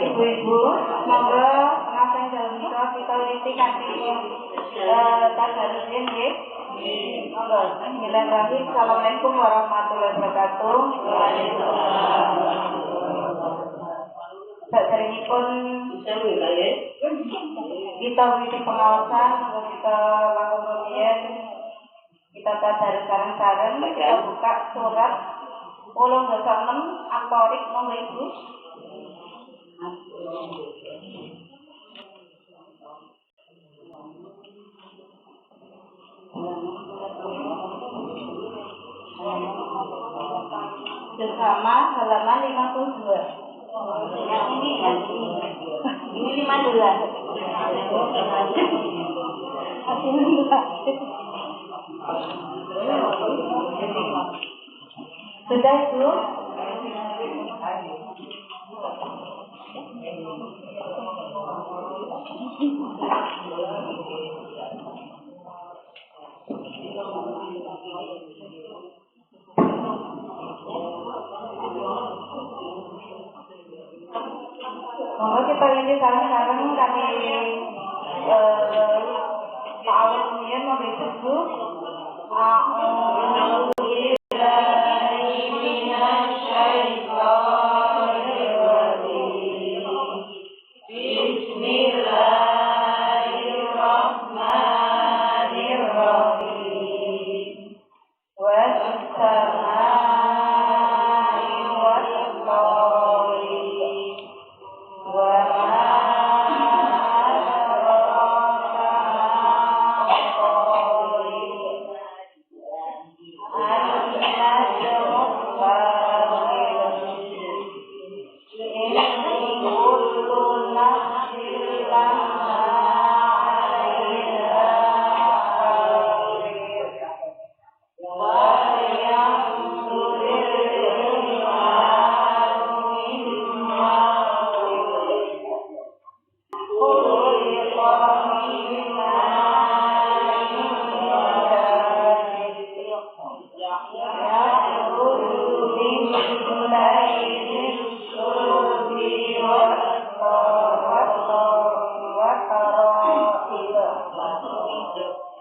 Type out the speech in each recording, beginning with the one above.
Ibu-ibu, monggo ngapain dalam kita wiwiti kanthi tadarus nggih. Monggo. Bismillahirrahmanirrahim. Assalamualaikum warahmatullahi wabarakatuh. Saderengipun kita wiwiti pengawasan, kita bangun rumiyin, kita tadarus sareng-sareng, kita buka surat 86 At-Thariq monggo Ibu. Bersama halaman 52. Yang ini kan? Ini 52. Sudah itu? Monggo kita ini sareng-sareng kami ta'awun kemudian monggo Ibu.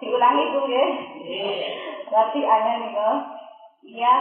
Diulangi Bu nggih. Berarti ana nika. Ya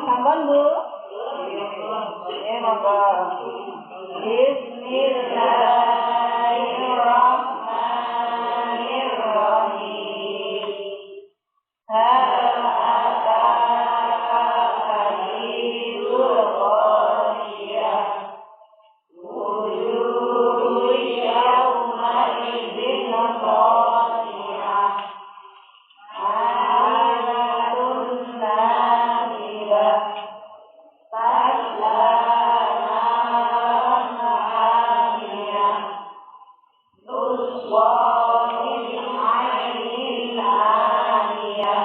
Sampun Bu. Nggih monggo. Bismillahirrahmanirrahim. Hal ataka hadithul ghasyiyah. Wujuhun yawma idzin khashiyah. Alatun nabilah. Tasla naran hamiyah. Tusqa min 'ainin aniyah.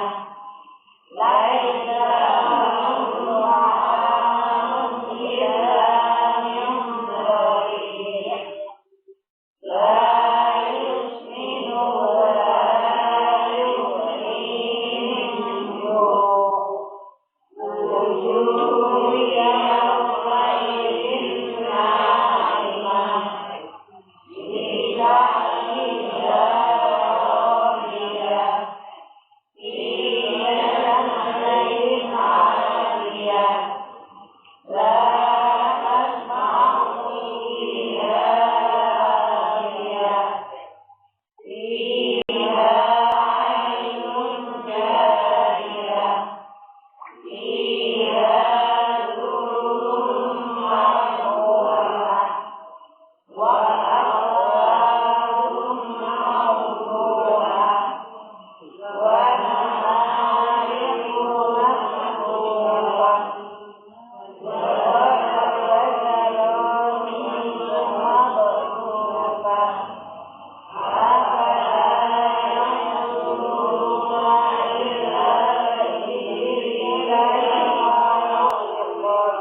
Laisa lahum ta'amun illa min dhari'. La yusminu wa la yughni min ju'. Wujuhun yawma'idhin na'imah. Li sa'yiha radiyah. Fi jannatin 'aliyah. La tasma'u fiha laghiyah. Fiha 'ainun jariyah. Fiha sururun marfu'ah. Wa akwabun mawdu'ah. Wa na'arifu masfu'ah. Wa zalalun mabthutah. Afala yanzuruna ila al-ibili kayfa khuliqat.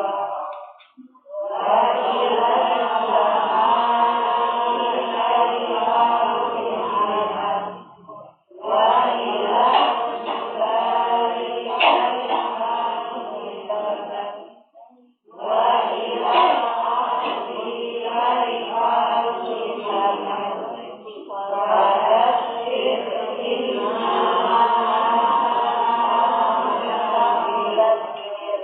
Wa ila as-samaa'i kayfa rufi'at. Wa ila al-jibali kayfa nusibat. Wa ila al-ardi kayfa suyirat. Fadakkir innama anta bidzikr.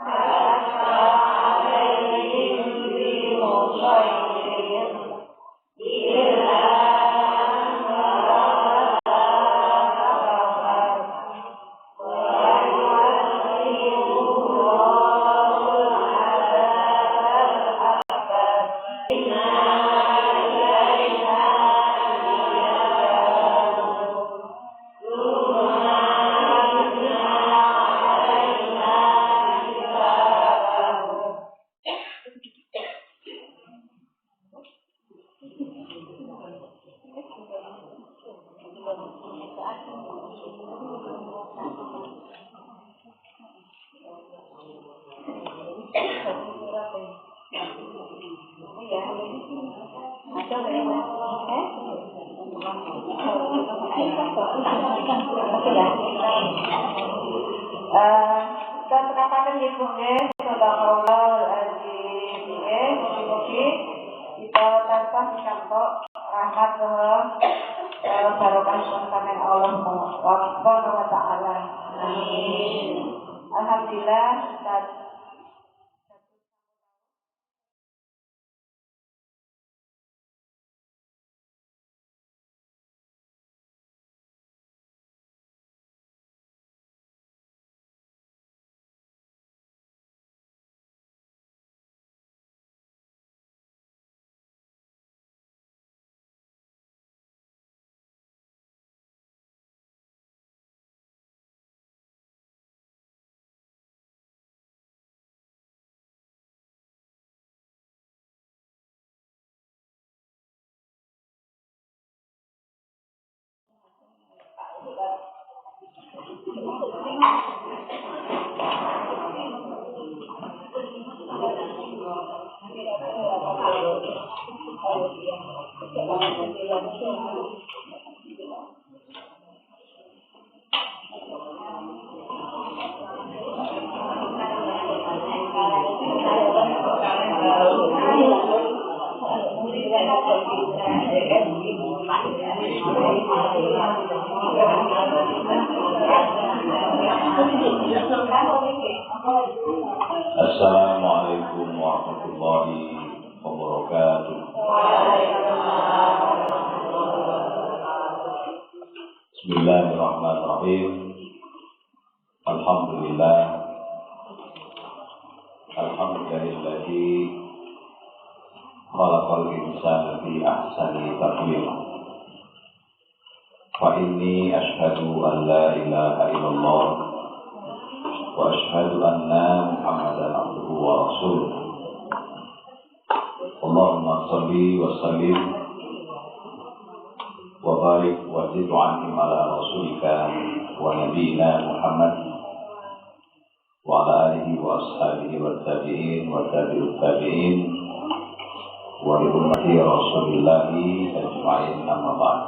Lasta 'alaihim bimusaytir. Illa man kafar. Wa yu'adhibuhul 'adzabal akbar. Inna ilaina iyyakum. Tsumma inna 'alaina hisabahum. Ada Kita terapkan di bunga Sadaqallahu al-azim. Mugi-mugi kita tansah pikantuk rahmat barokah saking Allah Subhanahu wa taala. Amin. Alhamdulillah kita Assalamualaikum warahmatullahi wabarakatuh. Bismillahirrahmanirrahim. Alhamdulillah. Alhamdulillahilladzi khalaqal insana fi ahsani taqwim. Wa inni asyhadu an la ilaha illallah wa asyhadu anna Muhammadan abduhu wa rasuluh. Allahumma shalli wa sallim wa barik wa zid anhum ala rasulika wa nabiyyina Muhammad wa ala alihi wa ashabihi wa tabi'in wa tabi'ut tabi'in wa li ummati rasulillahi ajma'in, amma ba'd.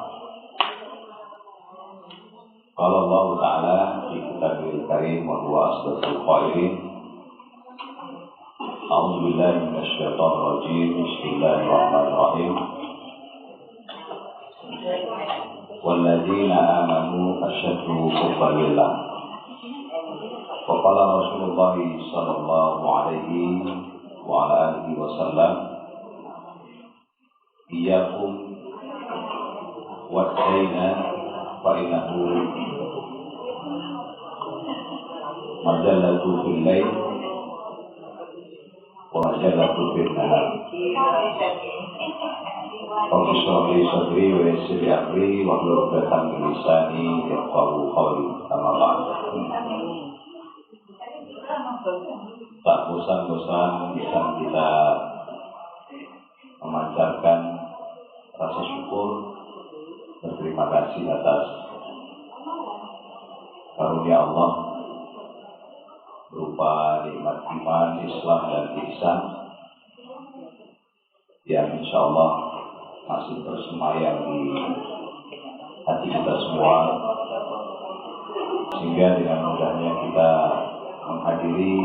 Qala Allah Ta'ala fi kitabil karim wa huwa asdaqul qailin. A'udzu billahi minasy syaithanir rajim. Bismillahirrahmanirrahim. Walladzina amanu asyaddu hubban lillah. Wa qala Rasulullah sallallahu alaihi wa ala alihi wasallam, iyyakum wa-zaina fa innahu majallatu fil lail wa majallatu fil nahar. Rabbi shrah li sadri wa yassir li amri wa hlul 'uqdatam min lisani yafqahu qawli. Amma ba'd. Tak bosan-bosan bisa kita memancarkan rasa syukur, berterima kasih atas karunia Allah berupa nikmat iman, Islam dan ihsan yang insya Allah masih bersemayam di hati kita semua, sehingga dengan mudahnya kita menghadiri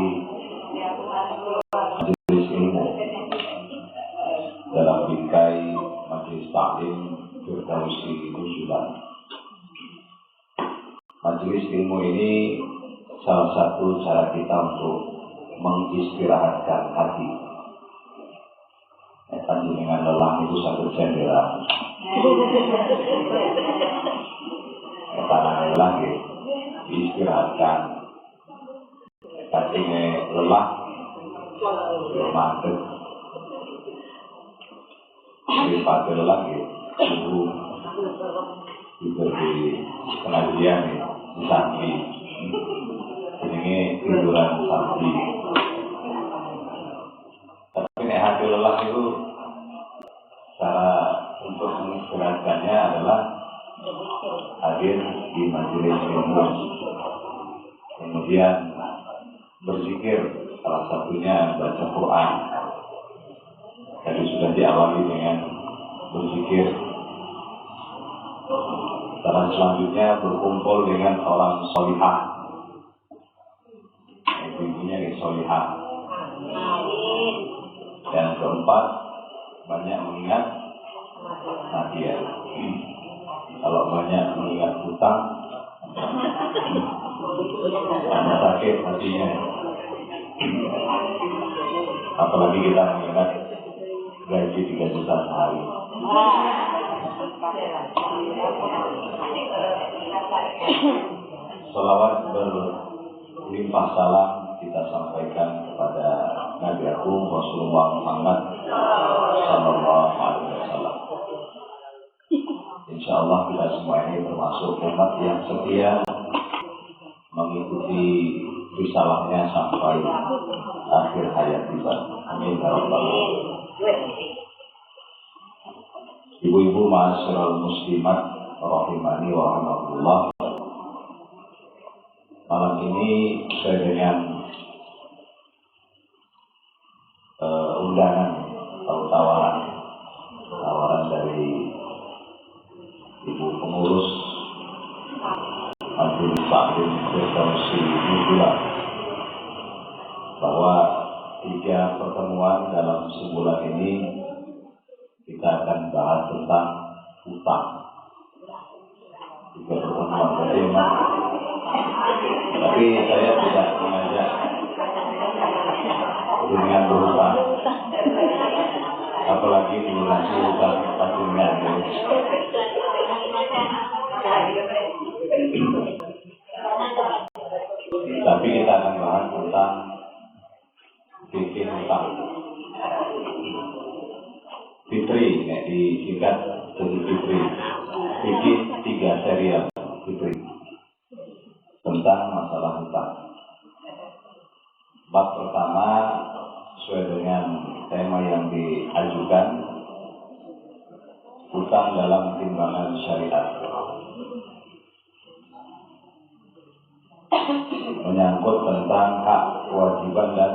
majelis ilmu dalam bingkai majelis taklim Firdausi Nuzulan. Majelis ilmu ini salah satu cara kita untuk mengistirahatkan hati. Dengan lelah itu satu cendera. Tanah lelah diistirahatkan. Hatinya lelah, mantep. Daripada lelah itu diberi pengajian di samping. Ini tiduran samping. Tapi hati lelah itu cara untuk mengistirahatkannya adalah hadir di majelis ilmu, kemudian berzikir, salah satunya baca Quran. Tadi sudah diawali dengan berzikir Dan selanjutnya berkumpul dengan orang solihah. Ibunya solihah. Dan keempat, banyak mengingat kematian. Kalau banyak mengingat hutang, tambah sakit hatinya. Apalagi kita mengingat gaji 3 juta sehari. Salawat berlimpah salam kita sampaikan kepada Nabi Agung Rasulullah Muhammad Sallallahu Alaihi Wasallam. Insya Allah kita semua ini termasuk umat yang setia mengikuti risalahnya sampai akhir hayat kita. Amin ya rabbal alamin. Ibu-ibu ma'asyiral muslimat rahimani wa rahimakumullah. Malam ini saya dengan undangan atau tawaran dari ibu pengurus Majelis Taklim Firdausi Nubula bahwa 3 pertemuan dalam sebulan ini kita akan bahas tentang hutang. 3 pertemuan tadi memang, tapi saya tidak mengajak dengan berhutang, apalagi dilunasi hutang patungan. Tapi kita akan bahas tentang fikih hutang. Fitri, disingkat jadi Fitri. Fikih 3 serial Fitri tentang masalah hutang. Bab pertama sesuai dengan tema yang diajukan, hutang dalam timbangan syariat, menyangkut tentang hak, kewajiban dan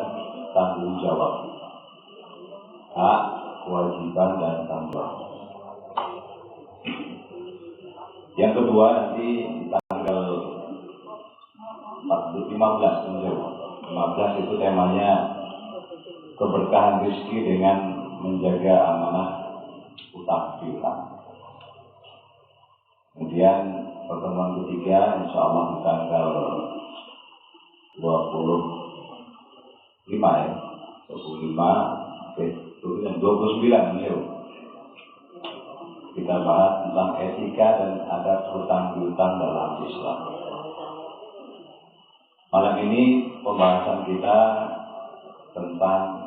tanggung jawab. Hak, kewajiban dan tanggung jawab. Yang kedua nanti tanggal 15 itu temanya keberkahan rezeki dengan menjaga amanah hutang piutang. Kemudian pertemuan ketiga insya Allah tanggal 29 ini kita bahas tentang etika dan adab hutang piutang dalam Islam. Malam ini pembahasan kita tentang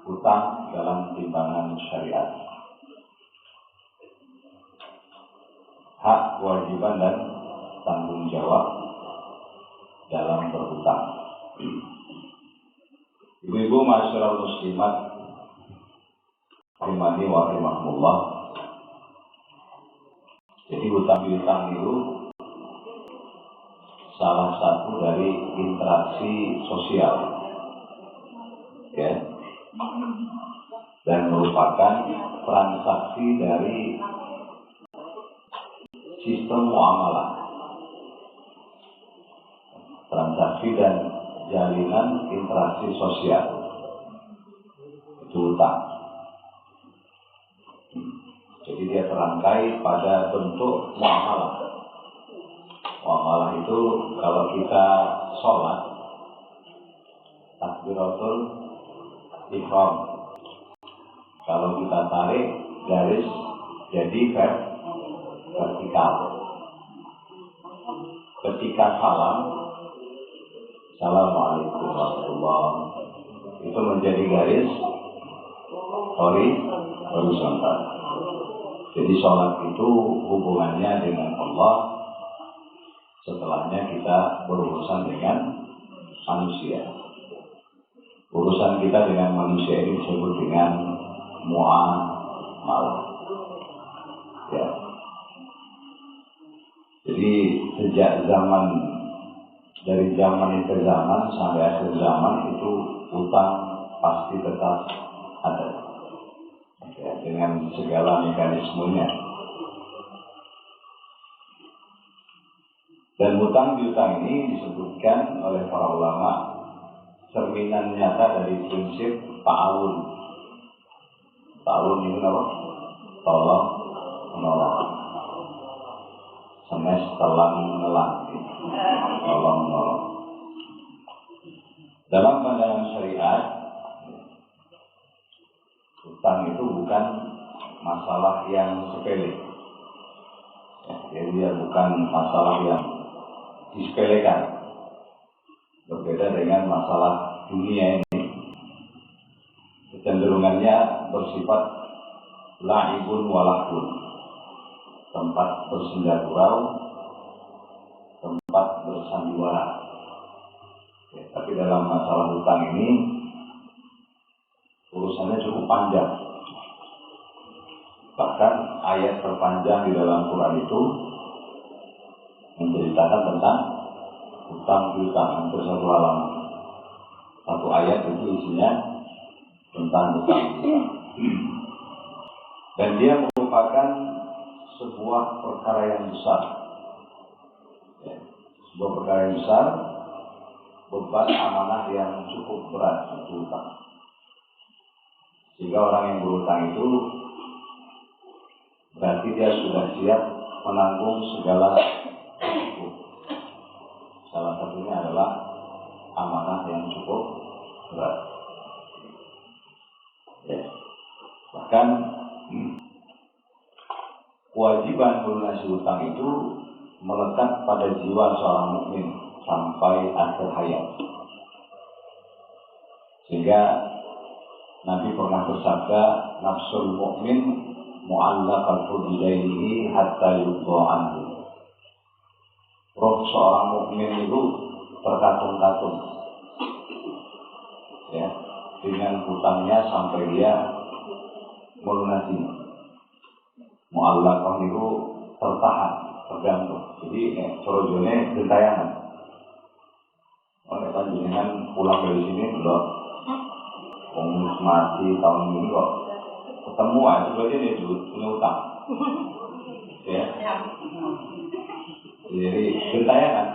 hutang dalam timbangan syariat, hak, kewajiban dan tanggung jawab dalam berhutang. Ibu-ibu ma'asyiral muslimat rahimani wa rahimakumullah. Jadi hutang piutang itu salah satu dari interaksi sosial, ya, dan merupakan transaksi dari sistem muamalah, transaksi dan jalinan interaksi sosial, itu hutang. Jadi dia terangkai pada bentuk muamalah. Muamalah itu kalau kita sholat, takbiratul ihram, kalau kita tarik garis jadi vertikal. Ketika salam, assalamualaikum warahmatullahi wabarakatuh, itu menjadi garis horizontal. Jadi sholat itu hubungannya dengan Allah, setelahnya kita berurusan dengan manusia. Urusan kita dengan manusia ini disebut dengan muamalah. Ya. Jadi sejak dari zaman ke zaman sampai akhir zaman itu utang pasti tetap ada, ya, dengan segala mekanismenya. Dan hutang piutang ini disebutkan oleh para ulama cerminan nyata dari prinsip ta'awun. Ta'awun itu apa? Tolong menolong. Semes telan menelan. Tolong menolong. Dalam pandangan syariat, hutang itu bukan masalah yang sepele. Jadi dia bukan masalah yang disepelekan. Berbeda dengan masalah dunia ini, kecenderungannya bersifat la'ibun walahun, tempat bersenda gurau, tempat bersandiwara. Tapi dalam masalah hutang ini urusannya cukup panjang. Bahkan ayat terpanjang di dalam Quran itu menceritakan tentang hutang piutang, hampir satu halaman. Satu ayat itu isinya tentang hutang piutang. Dan dia merupakan sebuah perkara yang besar. Sebuah perkara yang besar, beban amanah yang cukup berat untuk hutang. Sehingga orang yang berhutang itu berarti dia sudah siap menanggung segala risiko. Salah satunya adalah amanah yang cukup berat. Bahkan kewajiban melunasi hutang itu melekat pada jiwa seorang mukmin sampai akhir hayat. Sehingga Nabi pernah bersabda, nafsul mukmin mu'allaqatun bidainihi hatta yudh'a anhu. Roh seorang mukmin itu terkatung-katung, ya, dengan hutangnya sampai dia melunasinya. Mu'allaqah itu tertahan, tergantung. Jadi sorojone gentayangan. Oleh panjenengan pulang dari sini belum mati tahun ini kok ketemu aja berarti dia punya utang. Ya. Jadi gentayangan.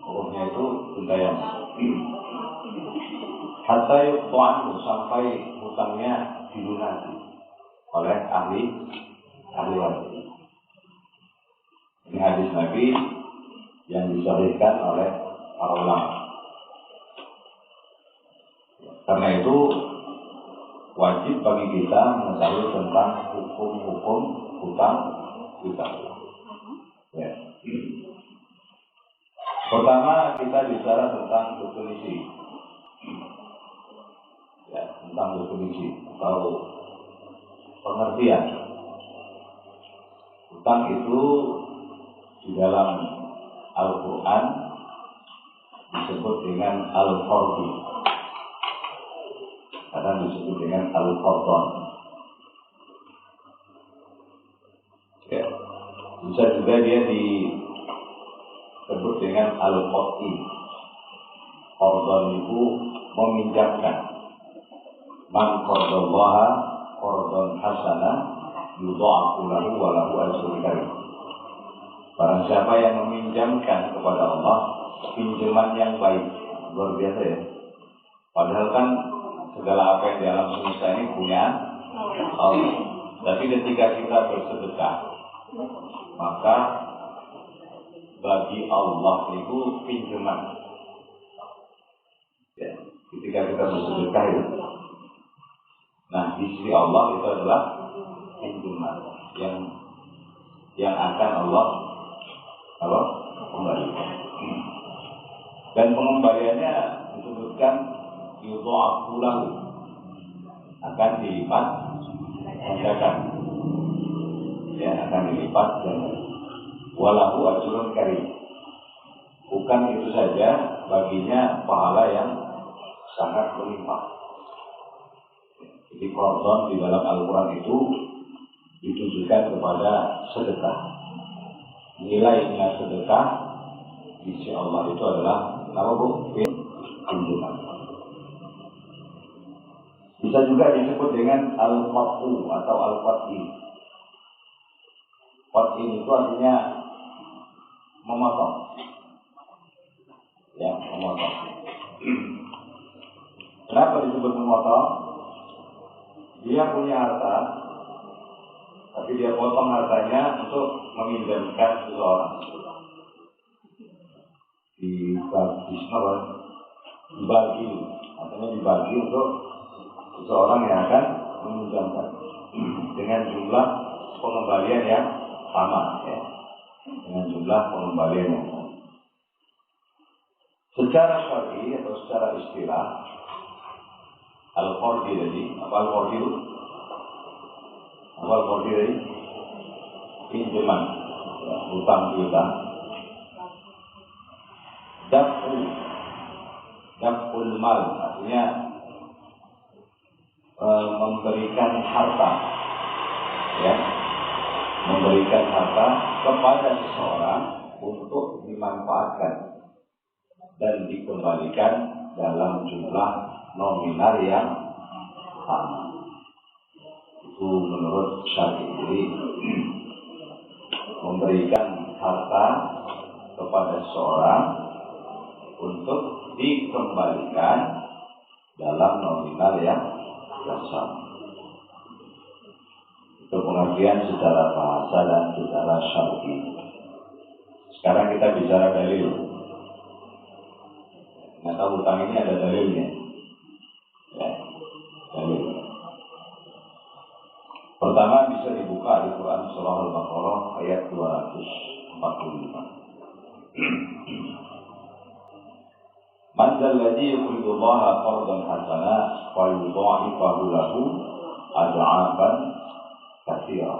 Rohnya itu gentayangan. Hatta yuqtu'anhu, sampai hutangnya dilunasi oleh ahli waris. Ini hadis Nabi yang disahihkan oleh para ulama. Karena itu wajib bagi kita mengetahui tentang hukum-hukum hutang kita. Ya. Pertama kita bicara tentang definisi. Ya, tentang definisi atau pengertian. Hutang itu di dalam Al-Quran disebut dengan Al-Qardi, kadang disebut dengan Al-Qardon. Ya. Bisa juga dia disebut dengan Al-Qad'i. Qardon itu meminjamkan. Man qardallaha qardon hasanah yudha'afu lahu wa lahu ajrun karim. Barang siapa yang meminjamkan kepada Allah pinjaman yang baik, luar biasa ya. Padahal kan segala apa yang di alam semesta ini punya Allah. Tapi ketika kita bersedekah, maka bagi Allah itu pinjaman. Ya, ketika kita bersedekah itu, nah di sisi Allah itu adalah pinjaman yang akan Allah kembalikan. Dan pengembaliannya disebutkan yudha'afu lahu, akan dilipat gandakan. Ya, akan dilipat gandakan. Walahu ajrun karim. Bukan itu saja, baginya pahala yang sangat berlimpah. Jadi qardon di dalam Al-Quran itu ditujukan kepada sedekah. Nilainya sedekah di sisi Allah itu adalah pinjaman. Bisa juga disebut dengan al-qat'u atau al-qat'i. Qat'i itu artinya memotong. Ya, memotong. Kenapa disebut memotong? Dia punya harta, tapi dia potong hartanya untuk meminjamkan seseorang. Dibagi, artinya dibagi untuk seseorang yang akan meminjamkan dengan jumlah pengembalian yang sama, ya. Dengan jumlah pengembalian yang sama. Secara syar'i atau secara istilah, al-qardi tadi, apa al-qardi itu? Apa al-qardi tadi? Pinjaman, ya, hutang piutang. Daf'ul mal, artinya memberikan harta, ya, memberikan harta kepada seseorang untuk dimanfaatkan dan dikembalikan dalam jumlah nominal yang sama. Itu menurut syar'i. Jadi memberikan harta kepada seseorang untuk dikembalikan dalam nominal yang sama. Itu pengertian secara bahasa dan secara syar'i. Sekarang kita bicara dalil. Ternyata hutang ini ada dalilnya, ya, dalil. Pertama bisa dibuka di Quran Surah Al-Baqarah ayat 245. Man dzalladzi yuqridu Allaha qardan hasana wa yudha'ifahu lahu ad'afan katsira.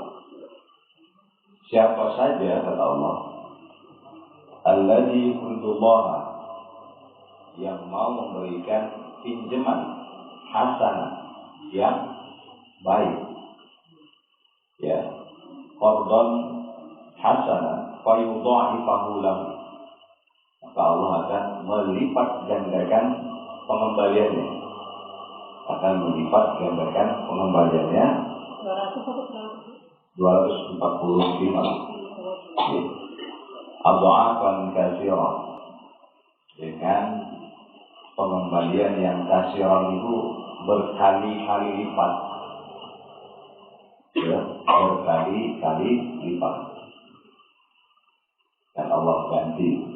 Siapa saja, kata Allah, alladzi yuqridu Allaha, yang mau memberikan pinjaman hasanah yang baik, ya, qardhan hasanah fa yudha'ifahu lahu, maka Allah akan melipat gandakan pengembaliannya, akan melipat gandakan pengembaliannya 245 adha'afan katsira, dengan pengembalian yang katsiran itu berkali-kali lipat, ya, berkali-kali lipat. Dan Allah ganti,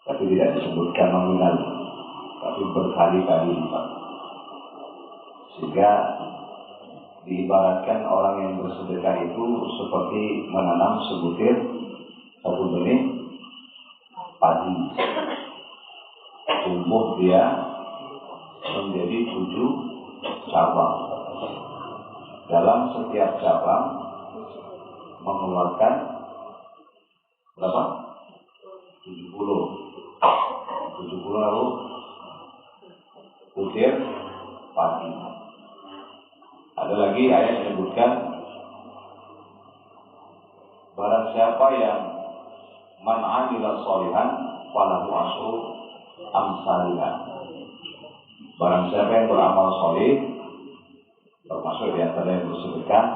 tapi tidak disebutkan nominal, tapi berkali-kali lipat. Sehingga diibaratkan orang yang bersedekah itu seperti menanam sebutir satu benih padi. Tumbuh dia menjadi 7 cabang. Dalam setiap cabang mengeluarkan berapa? 70 lalu butir padi. Ada lagi ayat menyebutkan barang siapa yang man 'amila sholihan falahu asyru amsalihah. Barang siapa yang beramal sholih, termasuk di antara yang bersedekah,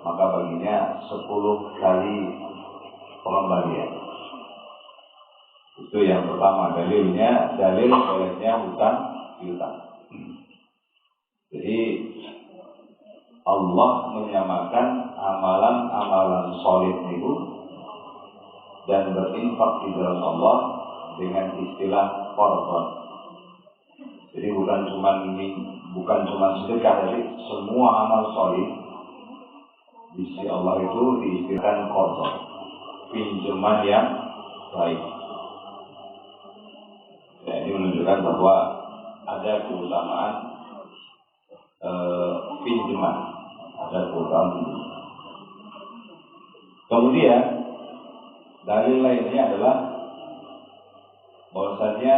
maka baginya 10 kali pengembalian. Itu yang pertama, dalilnya, dalil bolehnya hutang piutang. Jadi Allah menyamakan amalan-amalan sholih itu dan berinfak di jalan Allah dengan istilah qardhan. Jadi bukan cuma sedekah, tapi semua amal sholih di sisi Allah itu diistilahkan qardhan, pinjaman yang baik. Ya, ini menunjukkan bahwa ada keutamaan pinjaman, ada keutamaan pinjaman. Kemudian dalil lainnya adalah bahwasanya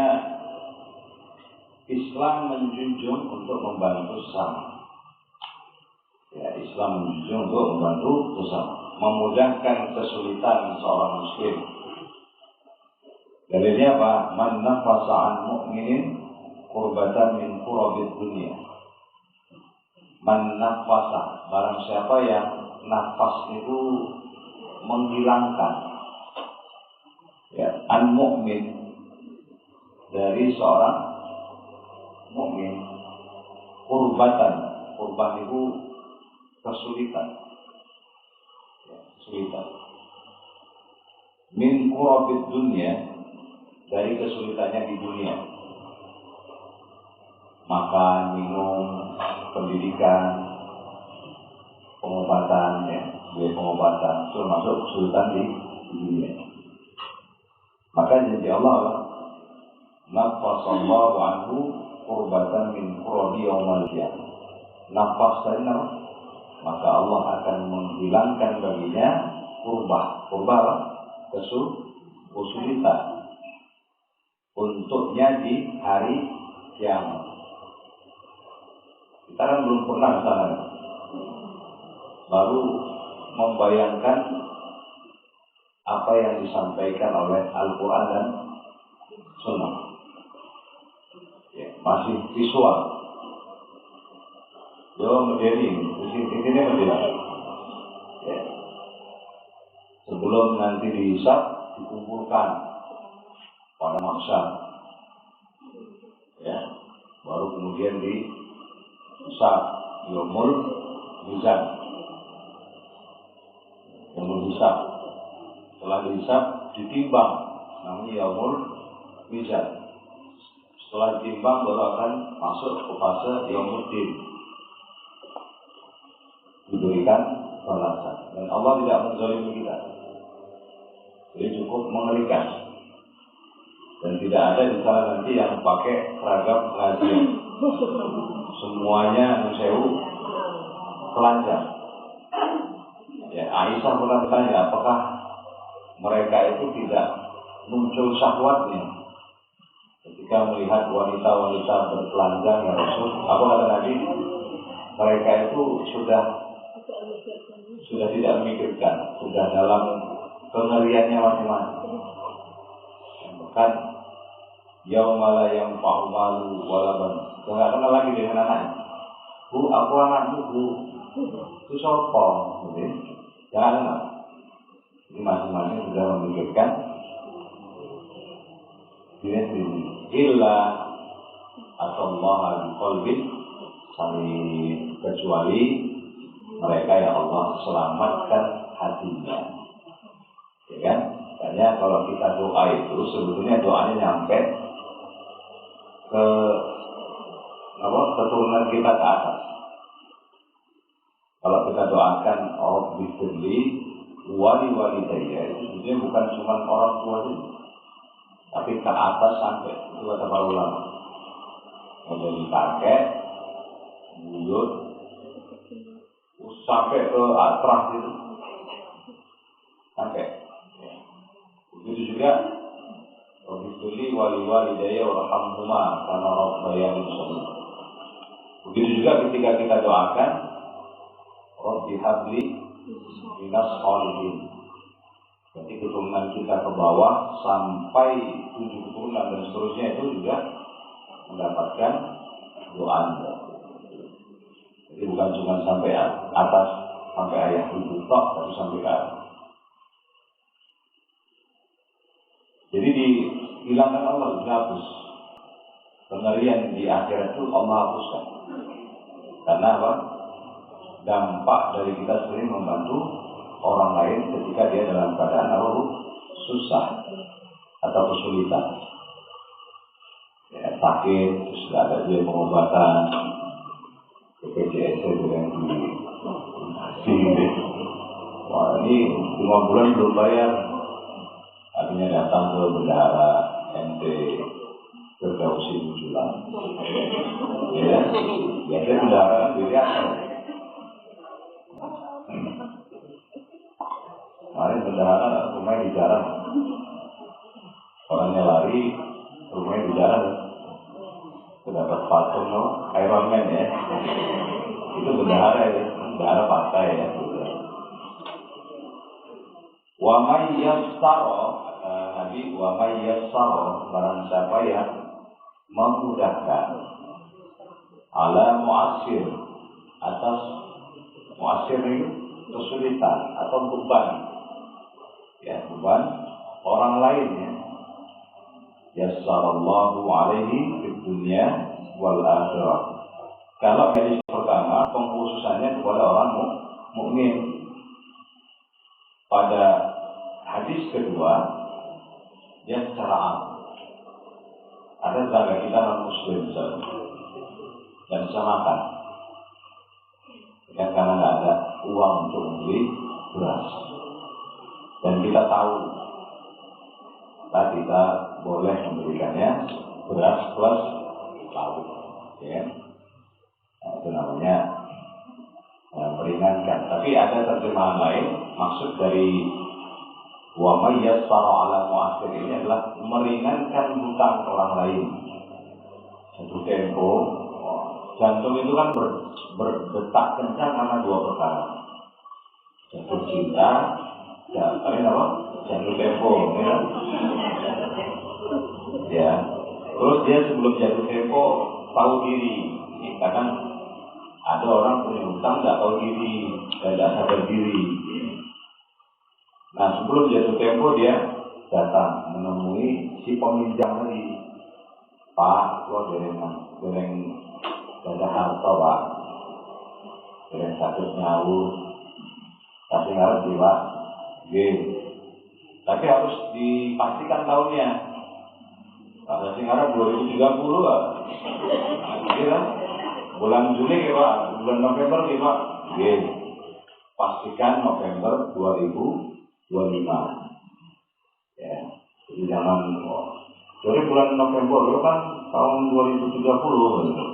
Islam menjunjung untuk membantu sesama. Ya, Islam menjunjung untuk membantu sesama, memudahkan kesulitan seorang muslim. Dalilnya apa? Man nafasa an mu'minin qurbatan min qurabid dunia. Man nafasa, barang siapa yang nafas itu menghilangkan mukmin, dari seorang mukmin, kurbatan. Kurban itu kesulitan. Kesulitan. Min kurabid dunia, dari kesulitannya di dunia. Makan, minum, pendidikan, pengobatan, ya, biaya pengobatan, termasuk kesulitan di dunia. Maka janji Allah, nafasallahu anhu kurbatan min kurabi yaumal qiyamah. Nafas dari nama, maka Allah akan menghilangkan baginya kurbah kesulitan untuknya di hari kiamat. Kita kan belum pernah ke sana, baru membayangkan apa yang disampaikan oleh Al-Quran dan Sunnah. Ya, masih visual. Ini menjelaskan. Ya. Sebelum nanti dihisab, dikumpulkan pada mahsyar. Ya, baru kemudian dihisab, yaumul mizan. Yaumul hisab. Setelah dihisab, ditimbang, namanya yaumul mizan. Setelah ditimbang baru akan masuk ke fase yaumul din, diberikan balasan. Dan Allah tidak menzalimi kita. Jadi cukup mengerikan. Dan tidak ada di sana nanti yang pakai seragam pengajian. Semuanya nusewu telanjang. Ya, Aisyah pernah bertanya, apakah mereka itu tidak muncul syahwatnya ketika melihat wanita-wanita bertelanjang ya Rasul? Apa kata Nabi? Mereka itu sudah tidak memikirkan, sudah dalam kengeriannya masing-masing. Bahkan yaumala yang fa'umalu walaban, nggak kenal lagi dengan anaknya. Bu, aku anakmu, bu. Itu sopong, jangan kenal. Jadi masing-masing sudah memikirkan diri sendiri. Illa atau Allah biqalbin salim, kecuali mereka yang Allah selamatkan hatinya. Ya kan? Makanya kalau kita doa itu sebetulnya doanya nyampe ke keturunan kita ke atas. Kalau kita doakan Allah bifirli wali-walidayya, itu sebetulnya bukan cuma orang tua itu, tapi ke atas sampai, itu kata para ulama. Menjadi kakek, buyut, sampai ke atrah itu, sampai. Begitu juga, bifirli wali-walidayya warhamhuma karena rabbayani shaghira. Begitu juga ketika kita doakan Rabbi habli minas sholihin. Jadi keturunan kita ke bawah sampai 7 keturunan dan seterusnya itu juga mendapatkan doa Anda. Jadi bukan cuma sampai atas, sampai ayah ibu tok, tapi sampai ke atas. Jadi dihilangkan Allah, dihapus. Pengerian di akhirat itu Allah hapuskan. Karena apa? Dampak dari kita sering membantu orang lain ketika dia dalam keadaan susah atau kesulitan, ya, sakit, terus tidak ada biaya pengobatan, BPJS yang dikasih. Wah, ini 5 bulan belum bayar, akhirnya datang ke bendahara MT Firdausi Munjulan. Ya, biasanya bendahara biasa. Kemarin bendahara rumahnya di jalan, orangnya lari, rumahnya di jalan, terdapat patung Iron Man ya, itu bendahara ya, bendahara partai ya. Wa may yassara, kata Nabi, wa may yassara, barang siapa yang memudahkan ala mu'assir, atas mu'assir itu kesulitan atau beban, ya beban orang lain ya, yassarallahu alaihi fid dunya wal akhirah. Kalau hadis pertama pengkhususannya kepada orang mukmin. Pada hadis kedua dia secara am. Ada tetangga kita non muslim misalnya dan bisa makan. Ya, karena nggak ada uang untuk membeli beras. Dan kita tahu, kita boleh memberikannya beras plus lauk, ya. Nah, itu namanya meringankan. Tapi ada terjemahan lain, maksud dari wa may yassara ala mu'assir ini adalah meringankan hutang orang lain. Satu tempo, jantung itu kan berdetak kencang karena dua perkara. Jatuh cinta, kalian apa? Jatuh tempo, ya. Ya. Terus dia sebelum jatuh tempo tahu diri. Kadang ada orang punya hutang nggak tahu diri dan nggak sadar diri. Nah, sebelum jatuh tempo dia datang menemui si peminjam tadi. Pak, lo dereng ada harta, Pak. Dereng sakit nyawur. Kasih ngarep sih, Pak. Tapi harus dipastikan tahunnya. Kasih ngarep 2030 Pak. Kira bulan Juli ya Pak, bulan November ya Pak. Pastikan November 2025. Ya, jadi jangan dari bulan November itu kan tahun 2030 gitu.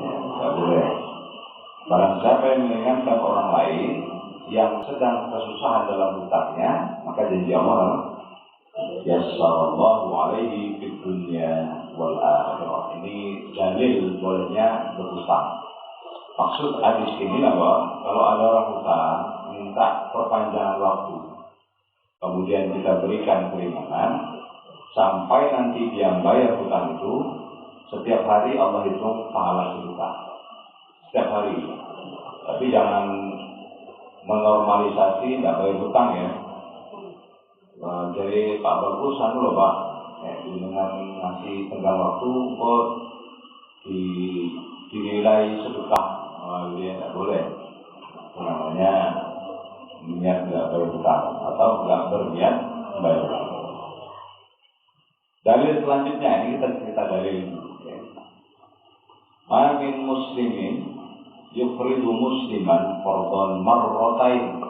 Ya, nggak boleh. Barang siapa yang mengingatkan orang lain yang sedang kesusahan dalam hutangnya, maka janji Allah yassarallahu alaihi fid dunya wal akhirah. Ini dalil bolehnya berhutang. Maksud hadis ini bahwa kalau ada orang hutang minta perpanjangan waktu, kemudian kita berikan keringanan sampai nanti dia bayar hutang itu, setiap hari Allah hitung pahala si hutang. Setiap hari. Tapi jangan menormalisasi tidak bayar hutang ya. Jadi Pak Bagus loh Pak, dengan ngasih tenggang waktu kok dinilai sedekah, dia tidak boleh. Namanya niat tidak bayar hutang atau tidak berniat bayar hutang. Dalil selanjutnya ini kita cerita dalil. Ma min muslimin yufridu musliman fardhan marratain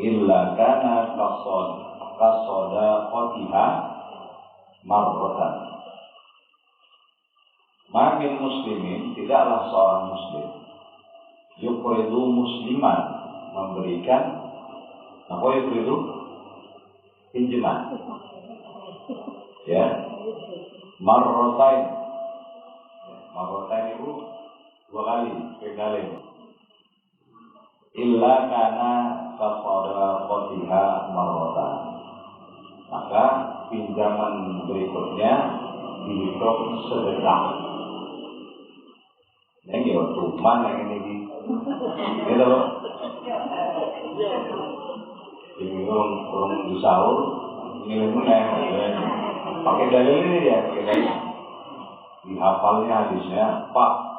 illa kana qasada marratan. Ma min muslimin, tidaklah seorang muslim yufridu musliman memberikan apa yufridu pinjaman ya marratain itu dua kali illa kana qasada marratan, maka pinjaman berikutnya dihitung sedekah. Ini ya tuman yang ini gitu loh. Ini orang disaur ini meneh pakai dalil ini ya, pakai dalil dihafalnya hadisnya Pak.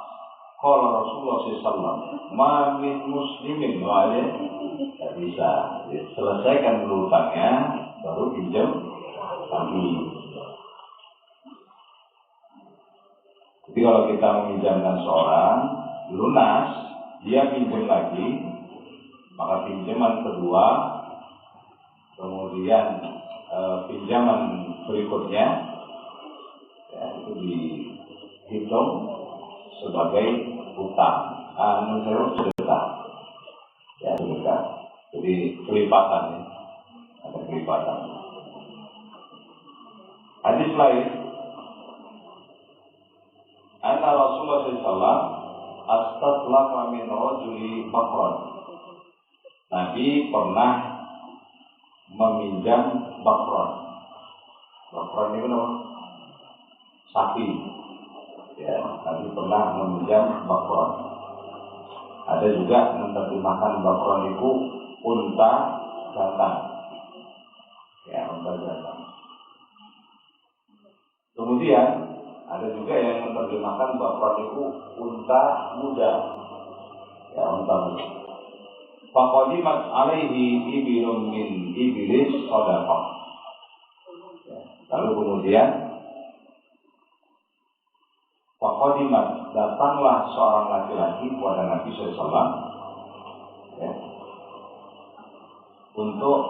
Kalau Rasulullah SAW ma min muslimin wa'alih tidak bisa. Jadi, selesaikan dulu hutangnya baru pinjam lagi. Jadi kalau kita meminjamkan seorang lunas, dia pinjam lagi, maka pinjaman kedua, kemudian pinjaman berikutnya ya, itu dihitung sebagai hutang, sedekah, ya sedekah. Jadi kelipatan ya, ada kelipatan. Hadis lain, anna Rasulullah SAW astadlafa min rajuli bakron. Nabi pernah meminjam bakron. Bakron itu apa? Sapi. Ya, Nabi pernah meminjam bakron. Ada juga menerjemahkan bakron itu unta jantan. Ya, unta jantan. Kemudian ada juga yang menerjemahkan baqrah itu unta muda. Ya, unta muda. Faqadimat alaihi ibilun min iblis sadaqah. Ya, lalu kemudian faqadimat, datanglah seorang laki-laki kepada Nabi SAW, ya, untuk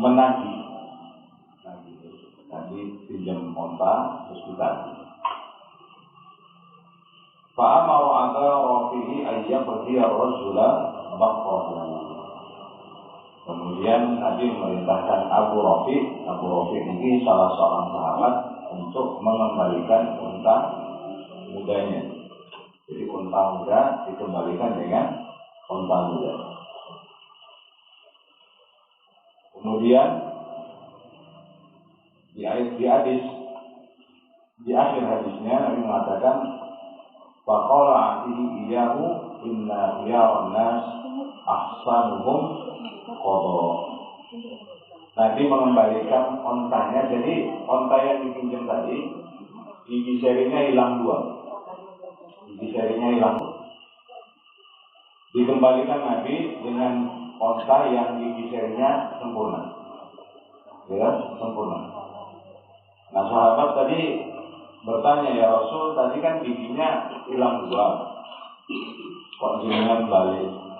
menagih. Nabi pinjam onta terus ditagih. Fa'amaru aga rafihi ayyam berdiya rajula baqrahu. Kemudian Nabi memerintahkan Abu Rafi ini salah seorang sahabat untuk mengembalikan unta mudanya. Jadi unta muda dikembalikan dengan unta muda. Kemudian di akhir hadisnya Nabi mengatakan faqala atihi iyahu inna khiyarun nas ahsanuhum qada. Nabi mengembalikan ontanya. Jadi onta yang dipinjam tadi gigi serinya hilang 2. Gigi serinya hilang. Dikembalikan Nabi dengan onta yang gigi serinya sempurna. Ya, sempurna. Nah, sahabat tadi bertanya, ya Rasul, tadi kan giginya hilang 2. Kok jenengan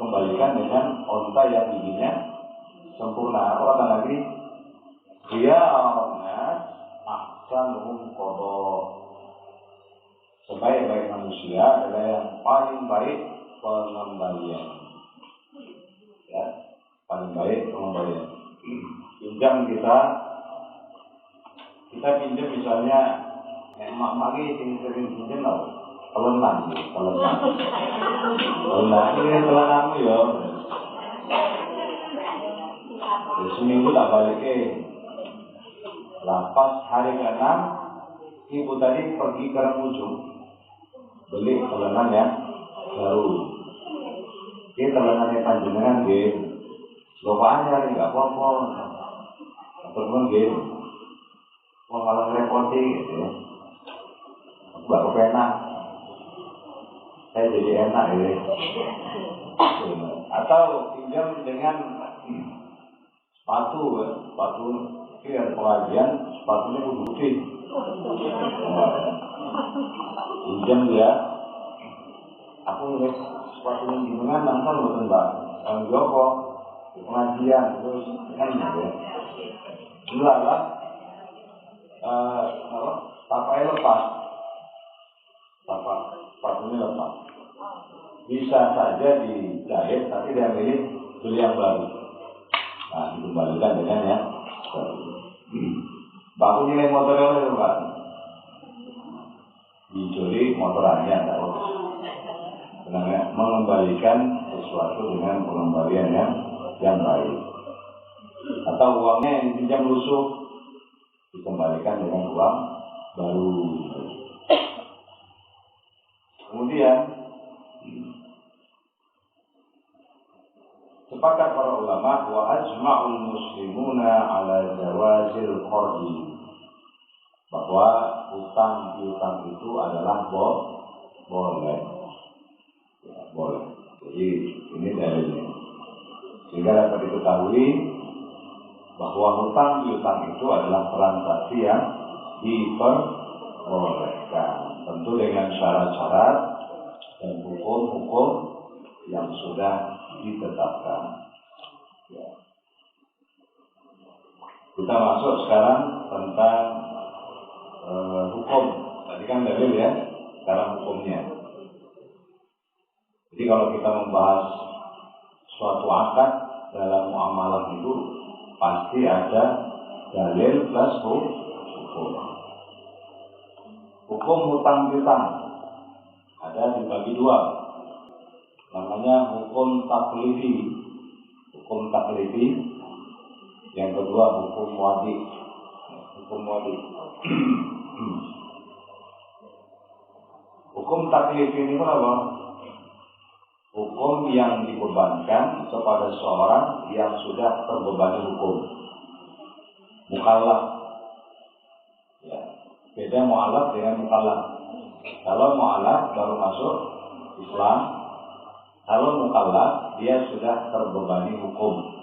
kembalikan dengan onta yang giginya sempurna? Apa kata Nabi? Dia orangnya ahsanuhum qada. Sebaik-baik manusia adalah yang paling baik pengembalian. Ya, paling baik pengembalian. Pinjam kita pinjam misalnya emak-emak ini sering pinjam tau telenan ini telenamu ya seminggu tak balik pas hari ke-6 ibu tadi pergi ke Ujung beli telenan yang baru. Ini telenannya panjenengan lopaannya nggak apa-apa teman malah repoti gitu ya. Gak kepenak. Saya jadi enak ya. Atau pinjam dengan sepatu ini ada pengajian, sepatunya putih. Pinjam dia. Aku ngeliat sepatunya gimana nonton betul Mbak. Bang Joko di pengajian terus kan ya. Enggak lah. Tapaknya lepas, sepatunya lepas. Bisa saja dijahit, tapi dia beli yang baru. Nah, dikembalikan dengan yang baru. Baku nilai motornya itu Pak. Dicuri motorannya, tahu. Sebenarnya mengembalikan sesuatu dengan pengembalian yang baik. Atau uangnya yang dipinjam lusuh dikembalikan dengan uang baru. Kemudian sepakat para ulama wa ajma'ul muslimuna ala jawazil qardi, bahwa utang piutang itu adalah boleh. Ya, boleh. Jadi ini dalilnya. Sehingga dapat diketahui bahwa hutang piutang itu adalah transaksi yang diperbolehkan, tentu dengan syarat-syarat dan hukum-hukum yang sudah ditetapkan. Ya. Kita masuk sekarang tentang hukum. Tadi kan dalil ya, sekarang hukumnya. Jadi kalau kita membahas suatu akad dalam muamalah itu pasti ada dalil plus hukum. Hukum hutang piutang ada dibagi 2. Namanya hukum taklifi. Hukum taklifi. Yang kedua hukum wadi. Hukum wadi. Hukum taklifi ini apa? Hukum yang dibebankan kepada seorang yang sudah terbebani hukum. Mukallaf. Ya, Beda mu'alaf dengan mukallaf. Kalau mu'alaf baru masuk Islam, kalau mukallaf dia sudah terbebani hukum.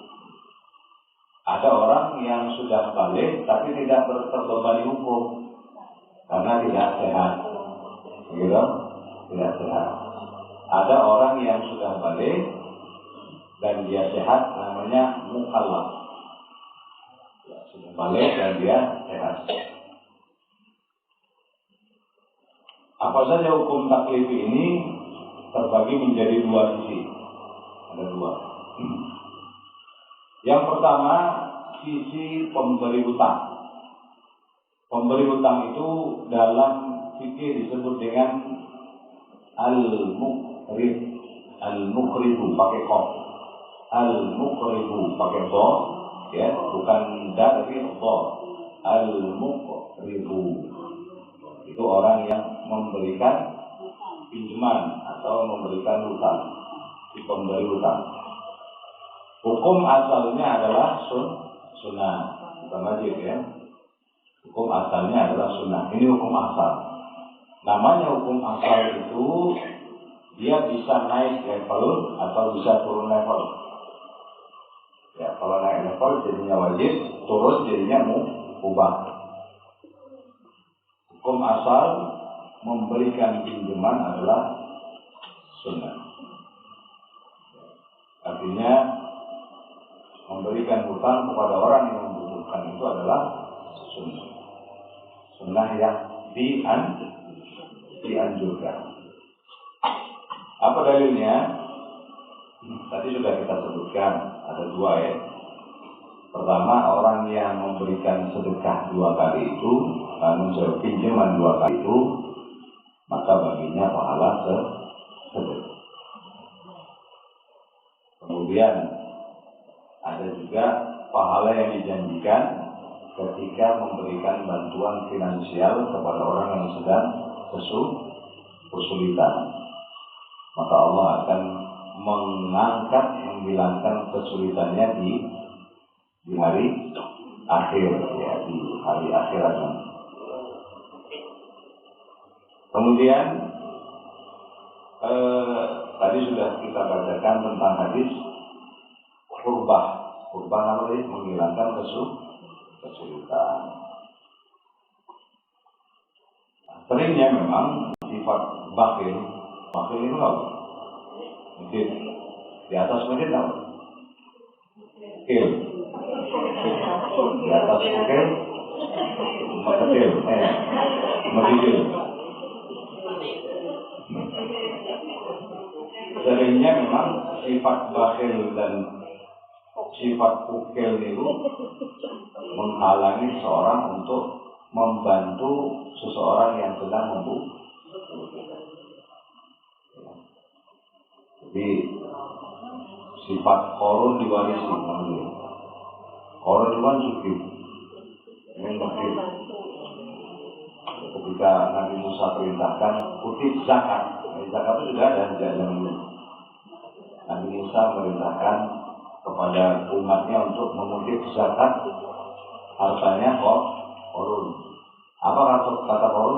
Ada orang yang sudah balik tapi tidak terbebani hukum karena tidak sehat, gitu? Tidak sehat. Ada orang yang sudah balik dan dia sehat, namanya mukallaf. Sudah balik dan dia sehat. Apa saja hukum taklifi ini terbagi menjadi dua sisi. Ada dua. Yang pertama, sisi pemberi hutang. Pemberi hutang itu dalam fikih disebut dengan al-muqrib. Al-muqribu pakai qaf. Al-muqribu pakai dha, ya, bukan da tapi dha. Al-muqribu itu orang yang memberikan pinjaman atau memberikan hutang, si pemberi hutang. Hukum asalnya adalah sunnah, bukan wajib, ya. Hukum asalnya adalah sunnah. Ini hukum asal. Namanya hukum asal itu dia bisa naik level atau bisa turun level. Ya, kalau naik level jadinya wajib, turun jadinya mubah. Hukum asal memberikan pinjaman adalah sunnah. Artinya memberikan hutang kepada orang yang membutuhkan itu adalah sunnah. Sunnah yang dianjurkan. Apa dalilnya? Tadi sudah kita sebutkan, ada dua, ya. Pertama, orang yang memberikan sedekah 2 kali itu, menjawab pinjaman 2 kali itu, maka baginya pahala sedekah. Kemudian ada juga pahala yang dijanjikan ketika memberikan bantuan finansial kepada orang yang sedang kesulitan. Maka Allah akan menghilangkan kesulitannya di hari akhir, ya, di hari akhirat. Kemudian tadi sudah kita bacakan tentang hadis qurbah. Qurbah apa tadi? Menghilangkan kesulitan. Seringnya memang sifat bakhil itu apa? Mungkin di atas masjid apa? Kecil. Di atas kecil, kecil, kecil. Seringnya memang sifat bakhil dan sifat ukil itu menghalangi seorang untuk membantu seseorang yang sedang membutuhkan. Jadi sifat korun diwarisi. Korun itu kan suci, yang bakhil. Ketika Nabi Musa perintahkan kutip zakat, zakat itu sudah ada sejak zaman dulu. Nabi Musa merintahkan kepada umatnya untuk mengutip zakat hartanya korun. Apa kata korun?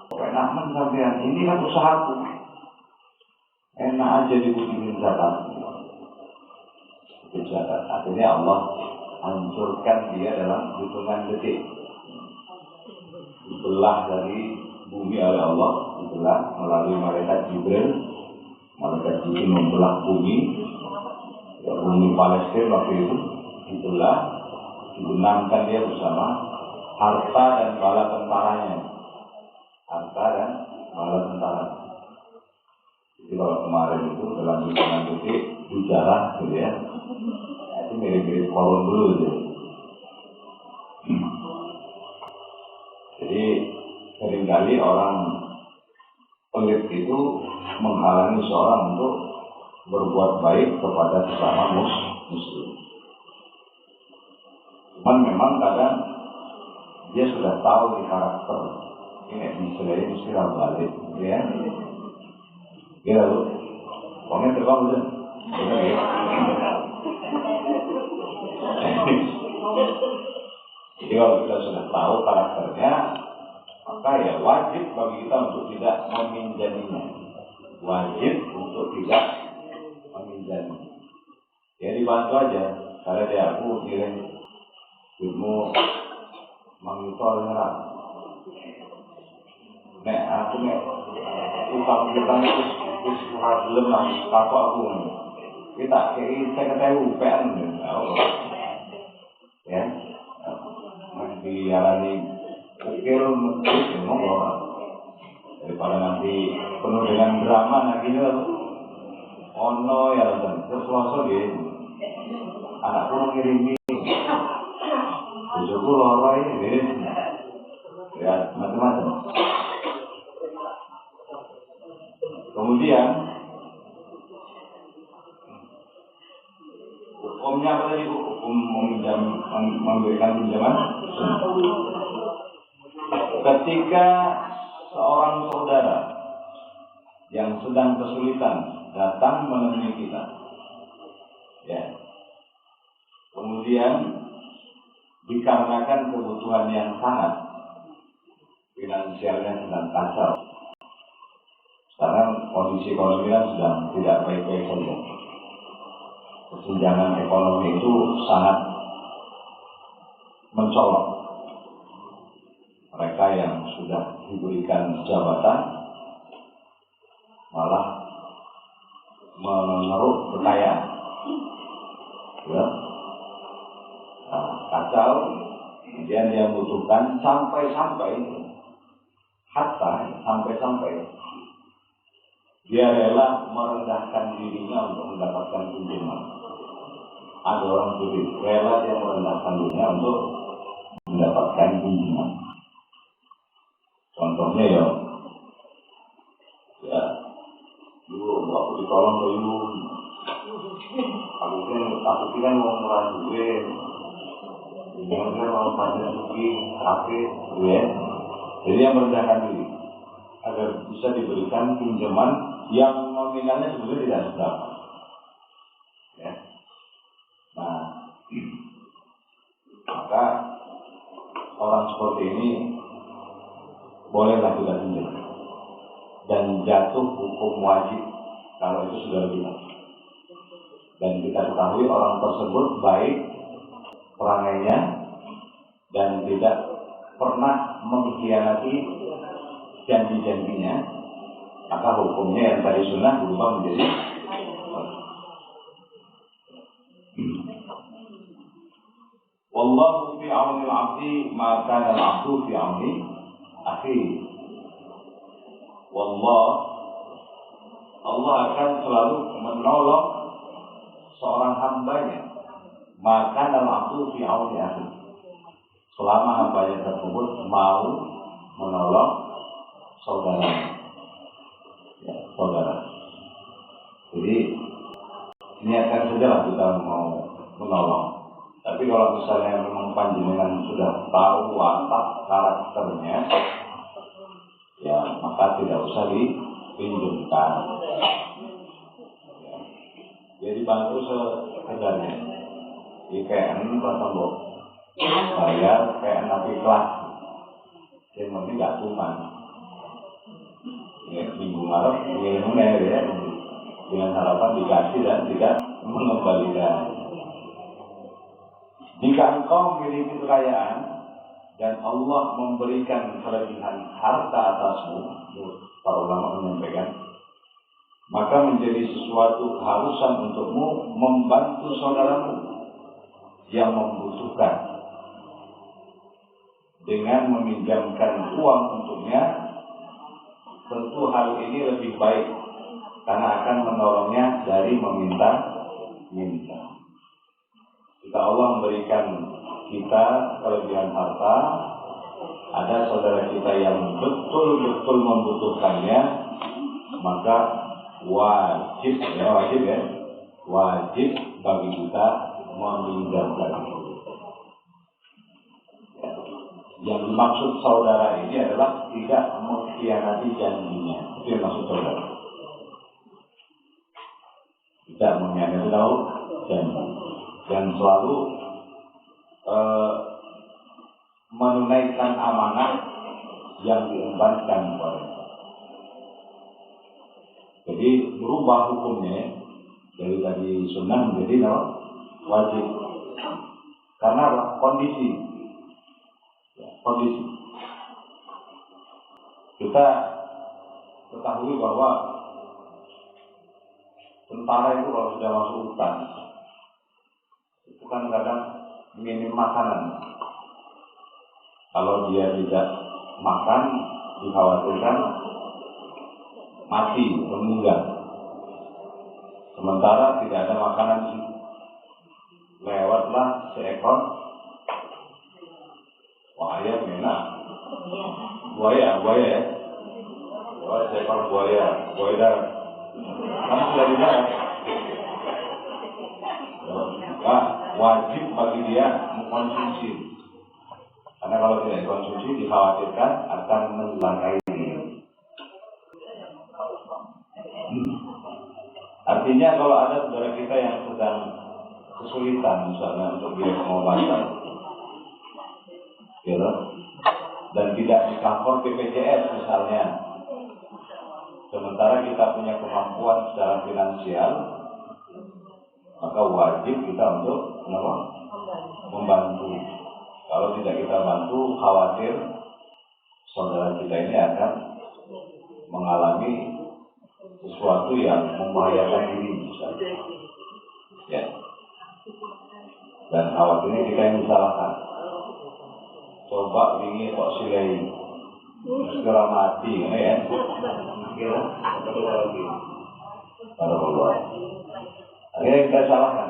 Penakmen sampean, ini kan usahaku. Enak aja dikutipin zakat. Zakat. Akhirnya Allah hancurkan dia dalam hitungan detik. Dibelah dari bumi oleh Allah, dibelah melalui malaikat Jibril. Malaikat Jibril membelah bumi, ya, bumi Palestina waktu itu dibelah, dibenamkan dia bersama harta dan bala tentaranya. Jadi kalau kemarin itu dalam hitungan detik bicara, gitu ya, itu mirip-mirip korun dulu gitu. Jadi seringkali orang pelit itu menghalangi seorang untuk berbuat baik kepada sesama muslim. Cuman memang kadang dia sudah tahu di karakter ini istilahnya istilah balik, ya. Kira lu, uangnya terbang udah, ya. Jadi kalau kita sudah tahu karakternya, maka ya wajib bagi kita untuk tidak meminjaminya. Wajib untuk tidak meminjaminya. Ya dibantu aja. Karena dia aku kirim ilmu mengitol nyerang. Nek aku nek utang terus belum lah kapok aku. Kita saya ketahui UPN ya. Dialani ukir mungkin ngomong daripada nanti penuh dengan drama lagi lah. Ono ya terus langsung gitu. Anakku ngirimi bujuku loroi ini ya macam-macam. Kemudian hukumnya apa tadi? Hukum memberikan pinjaman. Ketika seorang saudara yang sedang kesulitan datang menemui kita, ya, kemudian dikarenakan kebutuhan yang sangat, finansialnya sedang kacau. Sekarang kondisi ekonomi sedang tidak baik-baik saja. Kesenjangan ekonomi itu sangat mencolok. Mereka yang sudah diberikan jabatan malah mengeruk kekayaan. Ya. Nah, kacau, kemudian dia membutuhkan sampai-sampai dia rela merendahkan dirinya untuk mendapatkan pinjaman. Ada orang juri rela dia merendahkan dirinya untuk mendapatkan pinjaman. Contohnya ya, dulu aku ditolong dulu. Aku kan mau murah duit. Jangan mau pada suki, sakit, ya. Jadi yang merendahkan diri agar bisa diberikan pinjaman yang nominalnya sebenarnya tidak seberapa. Ya. Nah, maka orang seperti ini bolehlah kita pinjam dan jatuh hukum wajib kalau itu sudah lebih. Dan kita ketahui orang tersebut baik perangainya dan tidak pernah mengkhianati janji-janjinya, maka hukumnya yang tadi sunnah berubah menjadi wallahu fi auni al-'abdi ma kana al-'abdu fi auni akhi. Allah akan selalu menolong seorang hambanya, maka al-'abdu fi auni akhi, selama hambanya tersebut mau menolong saudara. Ya, saudara. Jadi niatkan sajalah kita mau menolong. Tapi kalau misalnya memang panjenengan sudah tahu watak karakternya, ya maka tidak usah dipinjamkan. Ya. Jadi bantu sekedarnya. IPN bertambah bayar PN tapi kelas. Yang penting nggak tuman. Ya, minggu Maret ingin ya, dengan harapan dikasih dan tidak mengembalikan. Jika engkau memiliki kekayaan dan Allah memberikan kelebihan harta atasmu, para ulama menyampaikan, maka menjadi sesuatu keharusan untukmu membantu saudaramu yang membutuhkan dengan meminjamkan uang untuknya. Tentu hal ini lebih baik karena akan menolongnya dari meminta. Jika Allah memberikan kita kelebihan harta, ada saudara kita yang betul-betul membutuhkannya, maka wajib bagi kita meminjamkan. Yang dimaksud saudara ini adalah tidak mengkhianati janjinya. Itu yang maksud saudara. Tidak mengkhianati janji. Dan selalu menunaikan amanah yang diembankan kepada. Jadi berubah hukumnya dari tadi sunnah menjadi wajib. Karena apa? Kondisi. Kita ketahui bahwa tentara itu kalau sudah masuk hutan itu kan kadang minim makanan. Kalau dia tidak makan, dikhawatirkan mati, meninggal. Sementara tidak ada makanan, lewatlah seekor buaya enak. Buaya ya. Seekor buaya darat. Kan sudah di darat. Maka wajib bagi dia mengkonsumsi. Karena kalau tidak dikonsumsi dikhawatirkan akan mencelakai diri. Artinya kalau ada saudara kita yang sedang kesulitan misalnya untuk biaya pengobatan, gitu, dan tidak di-cover BPJS misalnya, sementara kita punya kemampuan secara finansial, maka wajib kita untuk membantu. Kalau tidak kita bantu, khawatir saudara kita ini akan mengalami sesuatu yang membahayakan diri misalnya. Ya. Dan khawatirnya kita yang disalahkan. Coba ini kok silai segera mati, ya. Kira satu lagi. Barakallah. Akhirnya kita salahkan.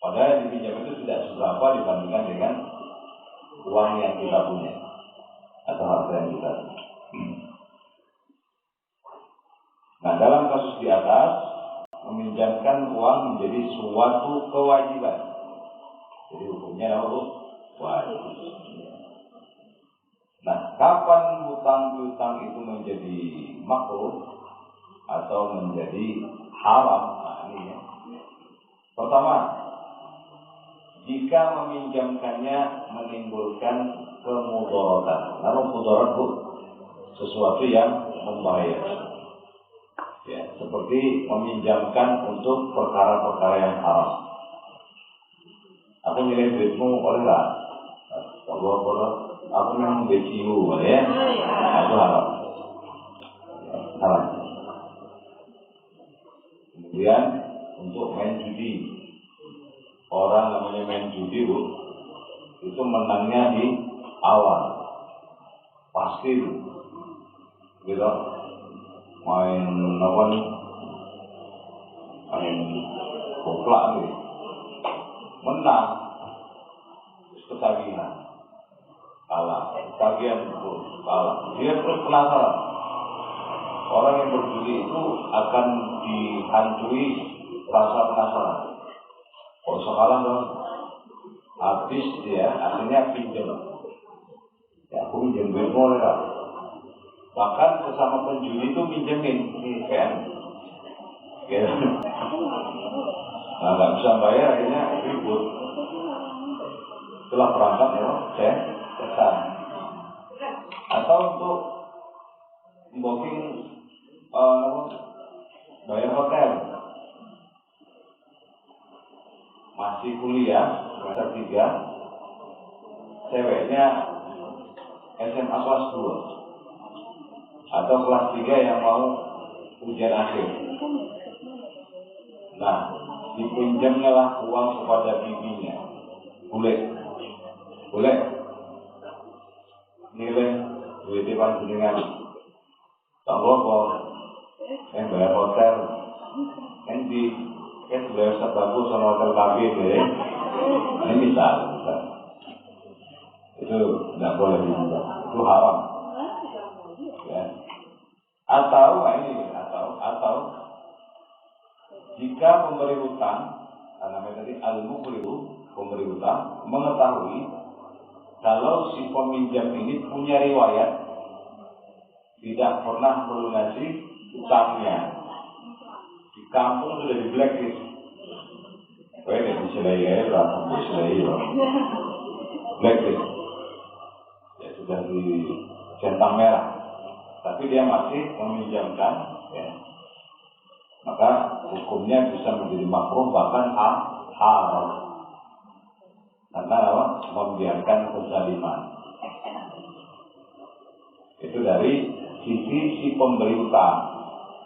Padahal dipinjam itu tidak seberapa dibandingkan dengan uang yang kita punya atau harta yang kita punya. Nah, dalam kasus di atas, meminjamkan uang menjadi suatu kewajiban. Jadi hukumnya apa? Wajib. Nah, kapan hutang piutang itu menjadi makruh atau menjadi haram? Nah, ini ya. Pertama, jika meminjamkannya menimbulkan kemudaratan. Apa mudarat, Bu? Sesuatu yang membahayakan. Ya, seperti meminjamkan untuk perkara-perkara yang haram. Aku nilai duitmu oleh nggak? Kalau aku memang beciu, ya, itu haram. Haram. Kemudian untuk main judi, orang namanya main judi, Bu, itu menangnya di awal, pasti, gitu. Main koplak nih, menang, terus ketagihan, kalah, ketagihan itu kalah, dia terus penasaran. Orang yang berjudi itu akan dihantui rasa penasaran. Kalau sekalah dong, habis dia, akhirnya pinjam. Ya, aku pinjam duitmu oleh Kak. Bahkan sesama penjudi itu pinjemin ini kan, gitu. Nah, nggak bisa bayar, akhirnya ribut. Itulah perangkat ya, cetan. Atau untuk booking bayar hotel. Masih kuliah semester 3, ceweknya SMA kelas 2 atau kelas 3 yang mau ujian akhir. Nah, dipinjamnya uang kepada bibinya. Boleh. Nilai duit panjenengan. Tak apa. Yang bayar hotel. Yang di bayar sebagus sama hotel kabin, ya. Ini misal. Itu tidak boleh diminta. Itu haram. Ya. Atau jika pemberi hutang, namanya tadi al-muqridu, pemberi hutang, mengetahui kalau si peminjam ini punya riwayat tidak pernah melunasi hutangnya, di kampung sudah di blacklist. Wah, ini diselai ya, berapa diselai ya, blacklist. sudah dicentang merah, tapi dia masih meminjamkan, ya, maka hukumnya bisa menjadi makruh bahkan haram karena apa? Membiarkan kezaliman. Itu dari sisi si pemberi utang.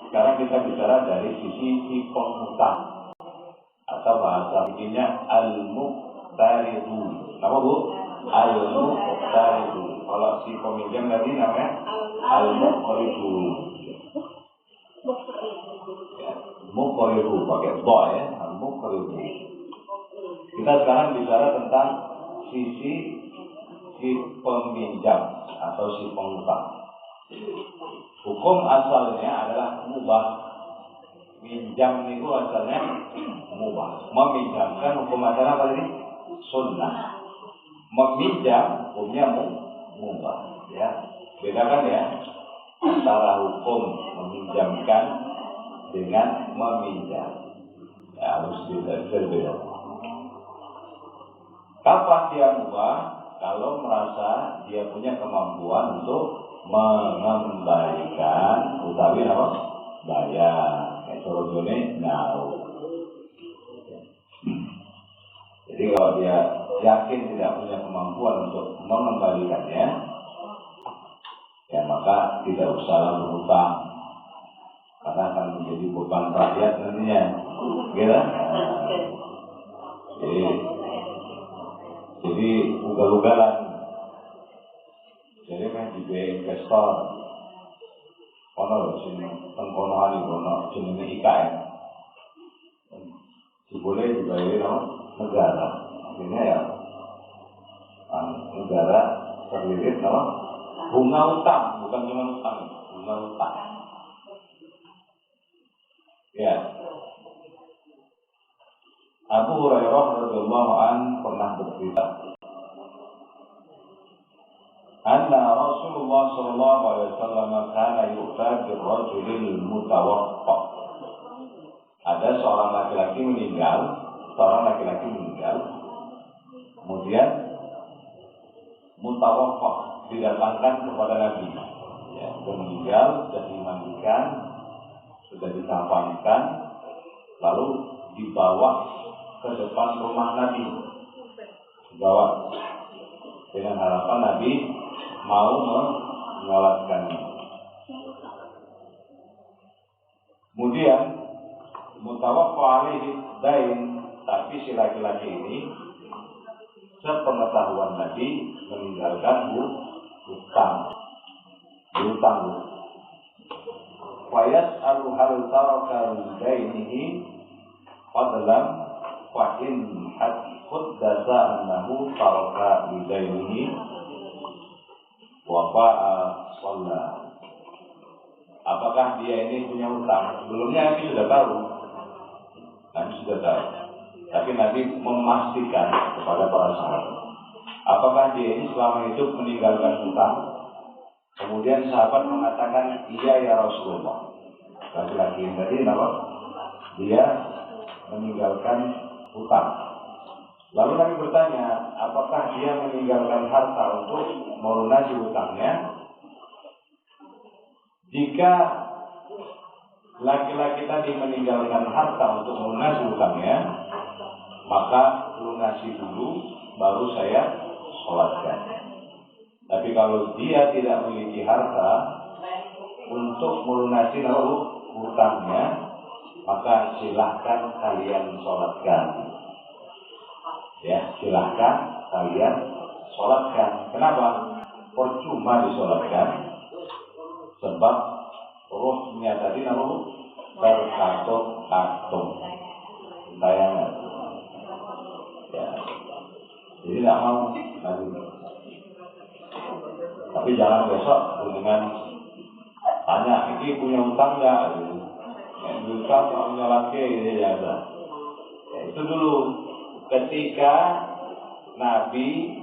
Sekarang kita bicara dari sisi si pengutang, atau bahasa bikinnya al-muqtaridu. Apa bu? Al-muqtaridu. Kalau si peminjam tadi namanya al-muqtaridu. Ya, muqtaridu pakai do ya, al-muqtaridu. Kita sekarang bicara tentang sisi si peminjam atau si pengutang. Hukum asalnya adalah mubah. Minjam itu asalnya mubah. Meminjamkan hukum asalnya apa ini? Sunnah. Meminjam hukumnya mubah. Ya, bedakan ya antara hukum meminjamkan dengan meminjam. Ya, harus berbeda. Kapan dia mubah? Kalau merasa dia punya kemampuan untuk mengembalikan utawi apa? Bayar. Kayak corojone nyaru. Jadi kalau dia yakin tidak punya kemampuan untuk mengembalikannya, ya maka tidak usah berhutang, karena akan menjadi beban rakyat nantinya. Gitu? Jadi ugal-ugalan. Jadi kan dibiayai investor. Ono sini tengkonoan itu, ono jenenge IKN. Boleh dibayar negara. Akhirnya ya negara terlilit bunga utang, bukan cuma utang, bunga utang. Ya. Abu Hurairah radhiyallahu anhu pernah bercerita, anna Rasulullah sallallahu alaihi wasallam kana yu'ta bir-rajulil mutawaffa. Ada seorang laki-laki meninggal, kemudian mutawaffa didatangkan kepada Nabi. Ya, sudah meninggal, sudah dimandikan, sudah dikafankan, lalu dibawa ke depan rumah Nabi, dibawa dengan harapan Nabi mau menyolatkannya. Kemudian mutawaffa alaihi dain, tapi si laki-laki ini sepengetahuan Nabi meninggalkan hutang. Fayas hal taraka dainihi fadlan fa in haddasa annahu taraka dainihi wa fa'a shalla. Apakah dia ini punya hutang? Sebelumnya Nabi sudah tahu. Tapi Nabi memastikan kepada para sahabat. Apakah dia ini selama hidup meninggalkan hutang? Kemudian sahabat mengatakan, iya ya Rasulullah. Laki-laki ini tadi apa? Dia meninggalkan hutang. Lalu Nabi bertanya, apakah dia meninggalkan harta untuk melunasi hutangnya? Jika laki-laki tadi meninggalkan harta untuk melunasi hutangnya, maka lunasi dulu, baru saya sholatkan. Tapi kalau dia tidak memiliki harta untuk melunasi hutangnya, maka silahkan kalian sholatkan. Ya, silahkan kalian sholatkan. Kenapa? Percuma disolatkan. Sebab ruhnya tadi terkatung-katung. Tayangan. Ya. Jadi tidak mau nanti. Tapi jangan besok dengan tanya, ini punya utang nggak? Utang nggak punya lagi, ini ada. Ya, itu dulu. Ketika Nabi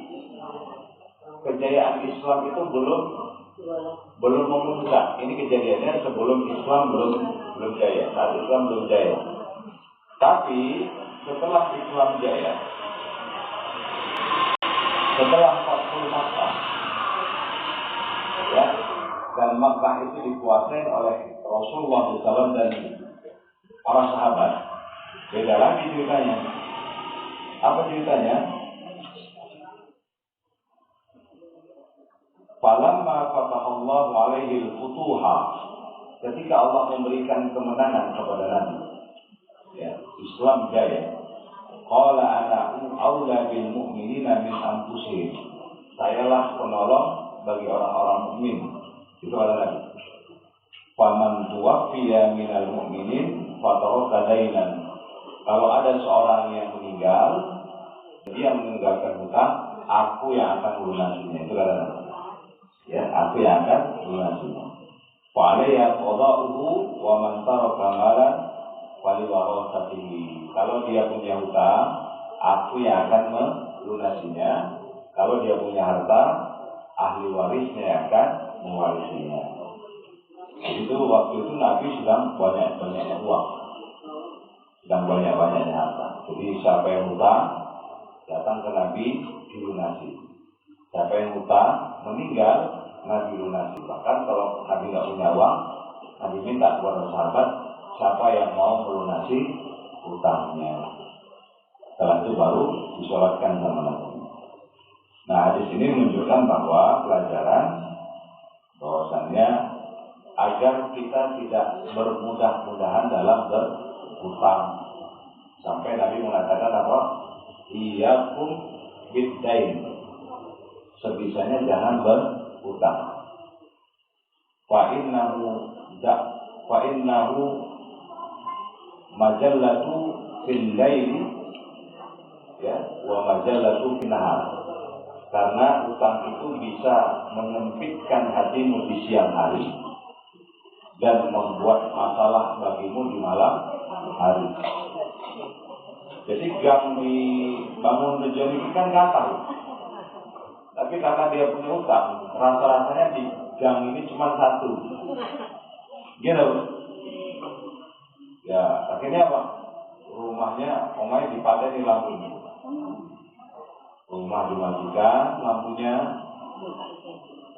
kejayaan Islam itu belum memuncak. Ini kejadiannya sebelum Islam belum jaya. Saat Islam belum jaya. Tapi setelah Islam jaya, setelah 40 Makkah, dan Makkah itu dikuasai oleh Rasulullah SAW dan para sahabat, beda lagi ceritanya. Apa ceritanya? Falamma fatahallahu alaihi al-futuha, ketika Allah memberikan kemenangan kepada Nabi, ya, Islam jaya. Qala ana aula bil mu'minina min anfusihim. Sayalah penolong bagi orang-orang mukmin. Itu kata Nabi. Faman tuwaffiya minal mu'minin fataraka dainan. Kalau ada seorang yang meninggal, dia meninggalkan hutang, aku yang akan melunasinya. Itu kata Nabi. Ya, aku yang akan melunasinya. Fa alayya qada'uhu wa man taraka malan waliwarasatihi. Kalau dia punya hutang, aku yang akan melunasinya. Kalau dia punya harta, ahli warisnya yang akan mewarisinya. Itu waktu itu Nabi sedang banyak-banyaknya uang, sedang banyak-banyaknya harta. Jadi siapa yang hutang datang ke Nabi dilunasi. Siapa yang hutang meninggal, Nabi lunasi. Bahkan kalau Nabi nggak punya uang, Nabi minta kepada sahabat, siapa yang mau melunasi hutangnya. Setelah itu baru disolatkan sama Nabi. Nah, di sini menunjukkan bahwa pelajaran bahwasannya agar kita tidak bermudah-mudahan dalam berhutang. Sampai Nabi mengatakan apa? Iyyakum bid-dain. Sebisanya jangan berhutang. Fa innahu majallatu fil laili, ya, wa majallatu fil nahar. Karena hutang itu bisa menyempitkan hatimu di siang hari dan membuat masalah bagimu di malam hari. Jadi gang di Bangun Rejo ini kan gatal. Tapi karena dia punya hutang, rasa-rasanya di gang ini cuma satu. Gitu. Ya, akhirnya apa? Rumahnya omai dipadani lampunya. Rumah dimatikan lampunya,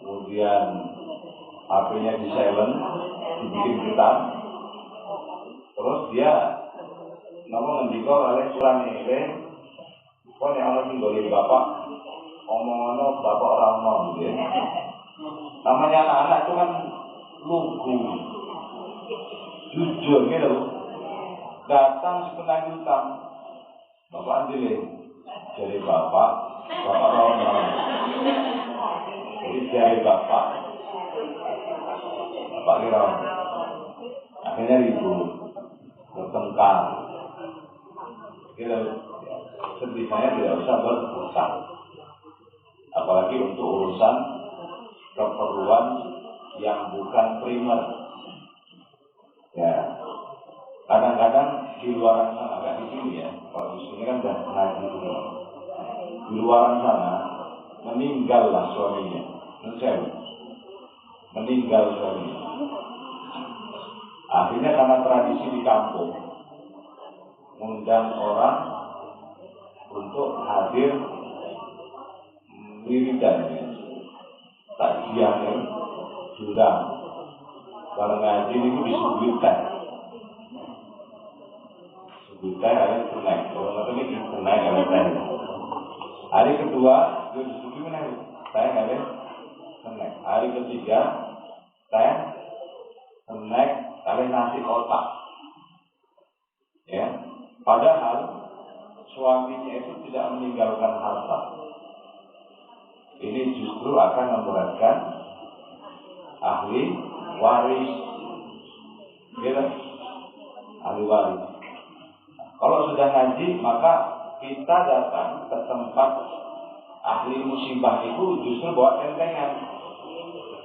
kemudian HP-nya di silent, dibikin hitam. Terus dia ngendika oleh surane ini, kok nek ana sing golek bapak, omongono bapak ora ono gitu ya. Namanya anak-anak itu kan lugu, jujur gitu. Datang sepenagih hutang, bapak andile dari bapak Rono. Jadi dari bapak kira akhirnya ribut, bertengkar. Kira sebisanya tidak usah berhutang, apalagi untuk urusan keperluan yang bukan primer. Ya, kadang-kadang di luar sana, agak di sini ya. Kalau di sini kan udah ngaji dulu. Di luar sana meninggallah suaminya, meninggal suaminya. Akhirnya karena tradisi di kampung, mengundang orang untuk hadir wiridannya, takziahnya, diundang. Bareng ngaji itu disuguhi teh. Kita harus naik, kalau nggak ini naik harus naik. Hari kedua, dia disuruh naik, saya harus naik. Hari ketiga, saya naik kali nasi kotak. Ya, padahal suaminya itu tidak meninggalkan harta. Ini justru akan memberatkan ahli waris, gitu, ahli waris. Kalau sudah ngaji, maka kita datang ke tempat ahli musibah itu justru bawa tentengan.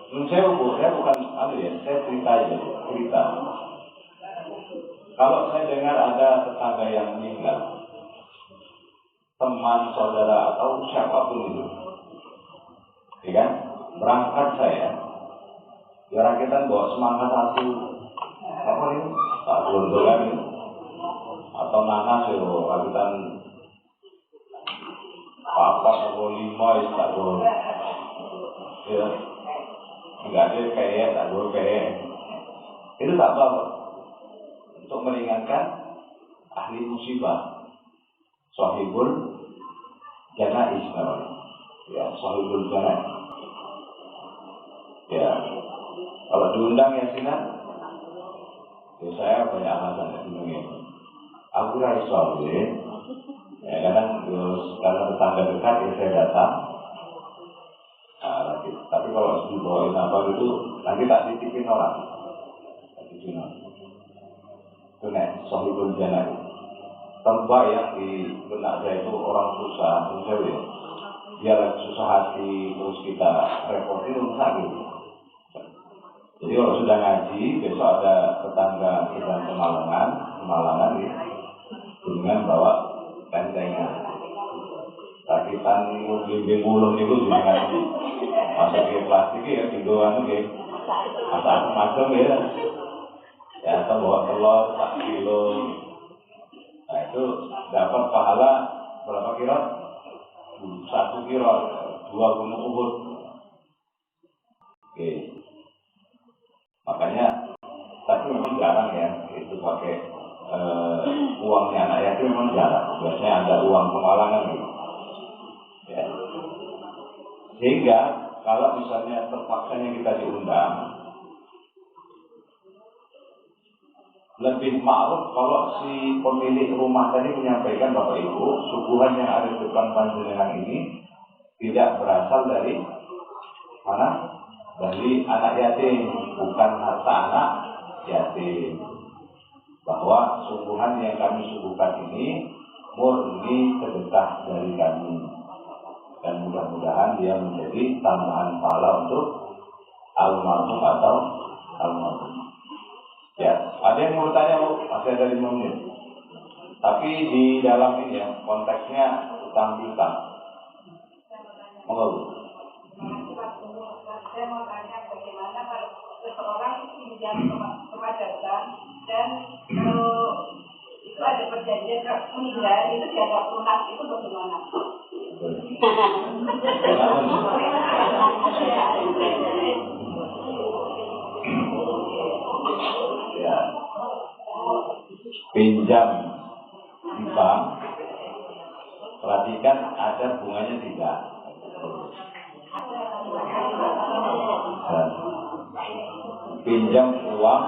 Saya bukan saya cerita. Kalau saya dengar ada tetangga yang meninggal, teman, saudara atau siapapun itu, ya kan, berangkat saya, biar kita bawa semangat satu, apa ini, tak gelondongan ini. Atau nanas ya, kapitan apa atau 5 ya, Enggak ada kayak, tak ada kayak. Itu tak apa-apa. Untuk meringankan ahli musibah. Sahibul janais namanya. Ya, sahibul janais. Ya, kalau diundang ya Sinan, ya saya banyak alasan diundangnya. Aku raiso, ya kadang karena tetangga dekat ya saya datang. Nah, tapi kalau dibawain apa itu nanti tak titipin orang. Tak titipin orang. Itu nek sahibul janais. Tempat yang di benak saya itu orang susah, ya. Dia lagi susah hati, terus kita repotin rusak gitu. Jadi kalau sudah ngaji, besok ada tetangga sedang kemalangan ya, dengan bawa tentengan. Sakitan bimbing ulung itu juga ngaji. Masuk ke plastik ya, didoan ya, macam-macam ya. Ya, atau bawa telur 4 kilo. Nah itu dapat pahala berapa kilo? 1 kilo, 2 gunung Uhud. Oke. Makanya, tapi memang jarang ya itu pakai uangnya anak yatim memang jarang. Biasanya ada uang kemalangan gitu. Ya. Sehingga kalau misalnya terpaksanya kita diundang, lebih ma'ruf kalau si pemilik rumah tadi menyampaikan Bapak Ibu, suguhan yang ada di depan panjenengan ini tidak berasal dari mana? Dari anak yatim, bukan harta anak yatim. Bahwa suguhan yang kami suguhkan ini murni sedekah dari kami, dan mudah-mudahan dia menjadi tambahan pahala untuk almarhum atau almarhum. Ya, ada yang mau bertanya Bu? Masih ada 5 menit. Tapi di dalam ini ya, konteksnya utang piutang. Monggo Bu. Saya mau tanya bagaimana kalau seseorang pinjam kepada bank dan itu ada perjanjian meninggal itu dianggap lunas, itu bagaimana? Ya, pinjam di bank, perhatikan ada bunganya tidak. Dan pinjam uang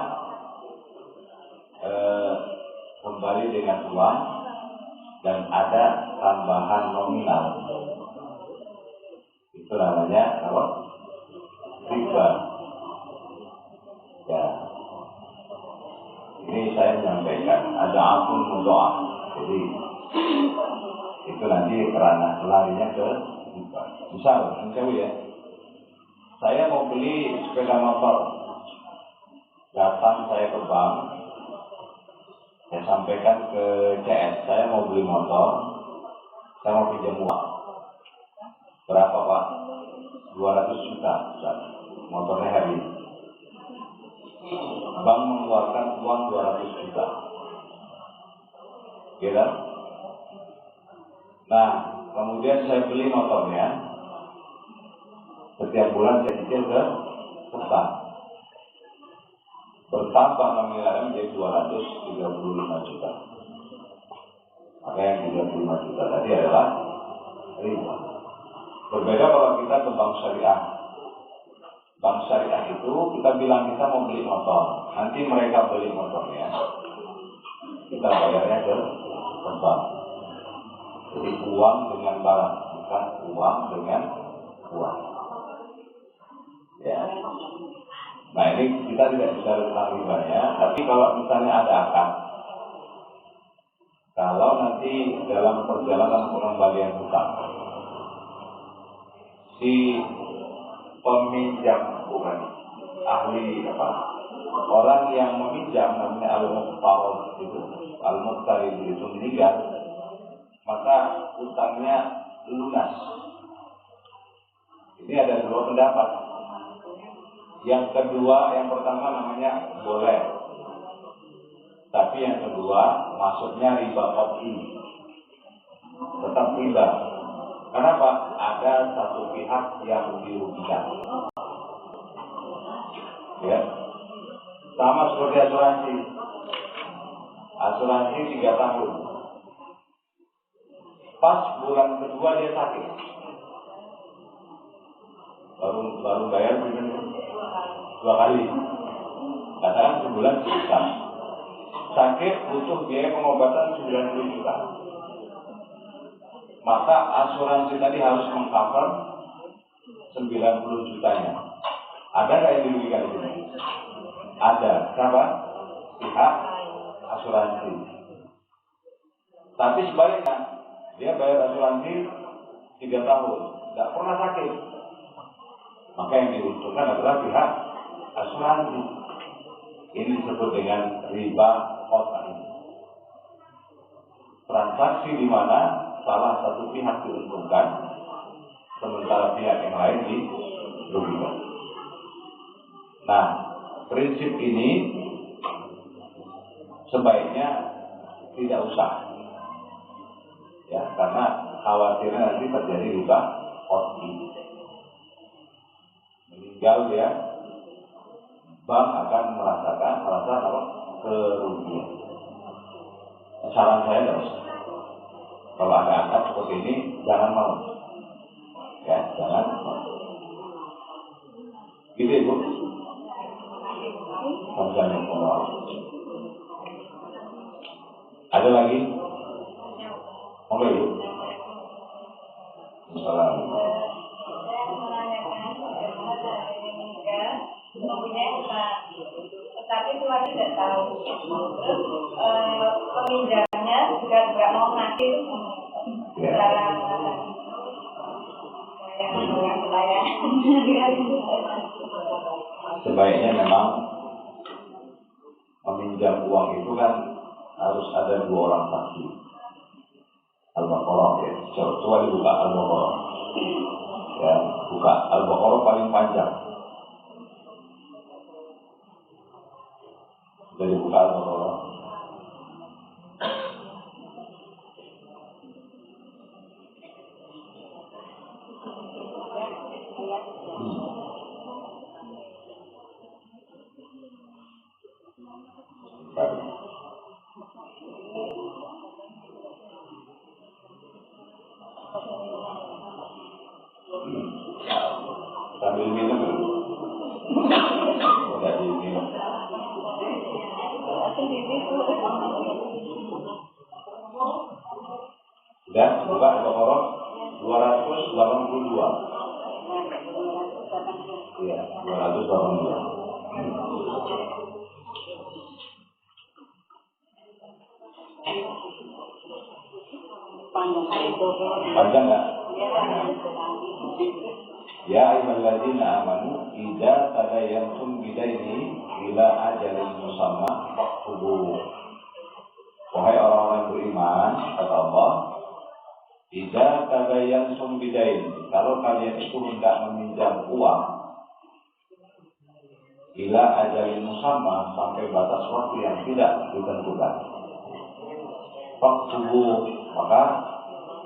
kembali dengan uang dan ada tambahan nominal, itu namanya apa? Riba. Ya, ini saya menyampaikan ada akun doa, jadi itu nanti kerana larinya ke riba. Misal, ya, saya mau beli sepeda motor, datang saya ke bank, saya sampaikan ke CS, saya mau beli motor, saya mau pinjam uang. Berapa Pak? 200 juta, motornya hari ini. Bank mengeluarkan uang 200 juta. Gitu? Nah, kemudian saya beli motornya. Setiap bulan saya cicil ke bank. Bertambah nominalnya menjadi 235 juta. Maka yang 35 juta tadi adalah riba. Berbeda kalau kita ke bank syariah. Bank syariah itu kita bilang kita mau beli motor. Nanti mereka beli motornya, kita bayarnya ke bank. Jadi uang dengan barang, bukan uang dengan uang. Ya. Nah ini kita tidak bicara tentang ribanya, tapi kalau misalnya ada akad, kalau nanti dalam perjalanan pengembalian hutang, si peminjam bukan ahli apa, orang yang meminjam namanya al-muqtar itu, al-muqtar itu meninggal, maka hutangnya lunas. Ini ada 2 pendapat. Yang kedua, yang pertama namanya boleh, tapi yang kedua maksudnya riba qat'i, tetap riba. Kenapa? Ada satu pihak yang dirugikan. Ya, sama seperti asuransi. Asuransi 3 tahun. Pas bulan kedua dia sakit, baru bayar premium 2 kali. Katakan sebulan sejuta. Sakit butuh biaya pengobatan 90 juta. Maka asuransi tadi harus mengcover 90 jutanya. Ada nggak yang dirugikan di sini? Ada. Siapa? Pihak asuransi. Tapi sebaliknya, dia bayar asuransi 3 tahun, nggak pernah sakit. Maka yang diuntungkan adalah pihak asuransi. Ini disebut dengan riba qat'i. Transaksi di mana salah satu pihak diuntungkan, sementara pihak yang lain dirugikan. Nah, prinsip ini sebaiknya tidak usah, ya, karena khawatirnya nanti terjadi riba qat'i. Meninggal ya, bank akan merasakan kerugian. Saran saya tidak usah. Kalau ada angkat seperti ini, jangan mau. Ya, jangan mau. Gitu Ibu. Ada lagi? Oke Ibu. Assalamualaikum. Saya menanyakan bagaimana cara menikah mempunyai utang, tetapi tuan tidak tahu. Terus peminjamnya juga tidak mau ngasih secara sebaiknya memang meminjam uang itu kan harus ada 2 orang saksi. Al-Baqarah ya. Coba dibuka Al-Baqarah. Ya, buka Al-Baqarah paling panjang. Sudah dibuka Al-Baqarah. Sambil minum dulu. Tidak diminum. Sudah buka Al-Baqarah 282. Iya, 282. Panjang nggak? Ya ayyuhalladzina amanu idza tadayantum bidaini ila ajalin musamma faktubu. Wahai orang-orang beriman, kata Allah, idza tadayantum bidain, kalau kalian itu hendak meminjam uang ila ajalin musamma, sampai batas waktu yang tidak ditentukan, faktubu, maka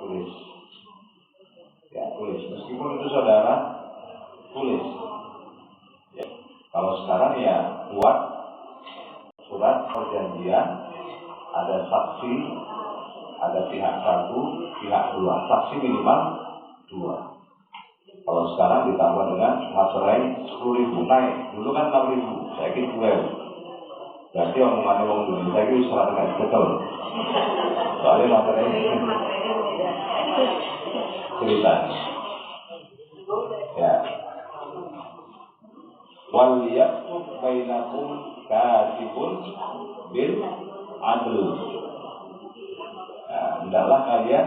tulis. Ya, tulis. Meskipun itu saudara, tulis. Ya. Kalau sekarang ya buat surat perjanjian, ada saksi, ada pihak 1, pihak 2. Saksi minimal 2. Kalau sekarang ditambah dengan materai 10.000 naik. Dulu kan 6.000, saya kira 12. Berarti omongannya orang dulu, saya kira surat naik betul. Soalnya materai cerita. Ya. Wal yaktub bainakum katibun bil adl. Ya, hendaklah kalian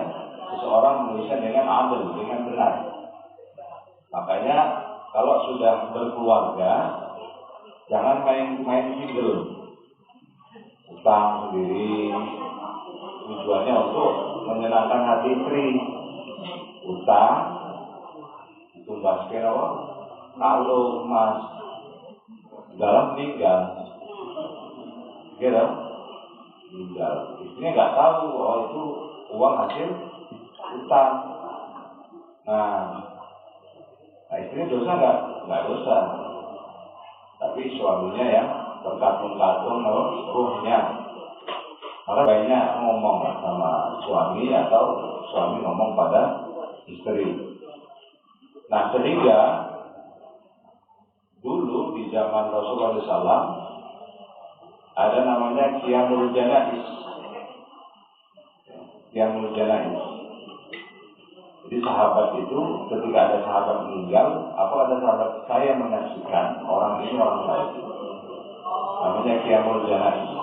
seseorang menuliskan dengan adil, dengan benar. Makanya kalau sudah berkeluarga, jangan main single, utang sendiri. Tujuannya untuk menyenangkan hati istri. Utang ditumbaskan apa? Kalau emas dalam meninggal, gitu, meninggal. Istrinya nggak tahu bahwa itu uang hasil utang. Nah istrinya dosa nggak dosa. tapi suaminya yang terkatung-katung ruhnya. Maka baiknya ngomong sama suami atau suami ngomong pada istri. Nah, sehingga dulu di zaman Rasulullah SAW ada namanya Qiyamul Janaiz. Qiyamul Janaiz. Jadi sahabat itu ketika ada sahabat meninggal, apa kata sahabat, saya menyaksikan orang ini orang lain. Namanya Qiyamul Janaiz.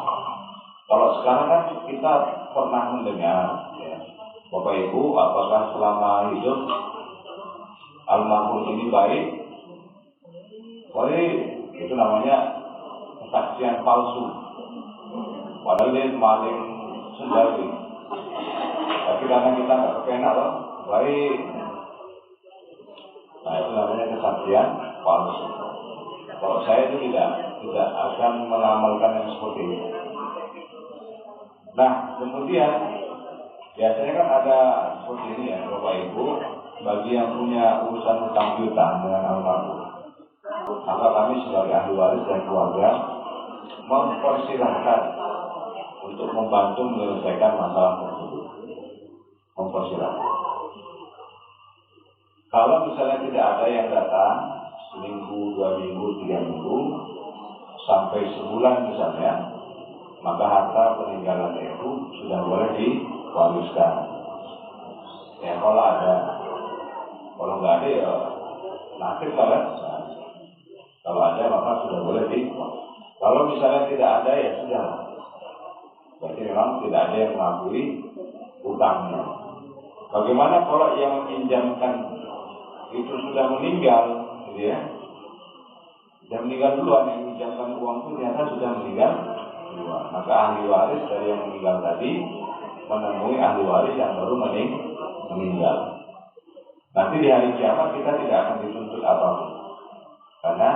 Kalau sekarang kan kita pernah mendengar, ya, Bapak Ibu, apakah selama hidup almarhum ini baik? Baik, itu namanya kesaksian palsu. Padahal dia maling sendiri. Tapi karena kita nggak kepenak loh, baik. Nah, itu namanya kesaksian palsu. Kalau saya itu tidak akan mengamalkan yang seperti ini. Nah, kemudian biasanya kan ada seperti ini ya, Bapak Ibu, bagi yang punya urusan hutang piutang dengan almarhum, maka kami sebagai ahli waris dan keluarga mempersilahkan untuk membantu menyelesaikan masalah tersebut. Mempersilahkan. Kalau misalnya tidak ada yang datang seminggu, 2 minggu, 3 minggu, sampai sebulan misalnya, maka harta peninggalan itu sudah boleh diwariskan. Ya kalau ada, kalau nggak ada ya nasib kan. Kalau ada maka sudah boleh Kalau misalnya tidak ada ya sudah. Berarti memang tidak ada yang mengakui utangnya. Bagaimana kalau yang meminjamkan itu sudah meninggal, gitu ya? Sudah meninggal duluan, yang meminjamkan uang itu ternyata sudah meninggal. Maka ahli waris dari yang meninggal tadi menemui ahli waris yang baru meninggal. Nanti di hari kiamat kita tidak akan dituntut apapun, karena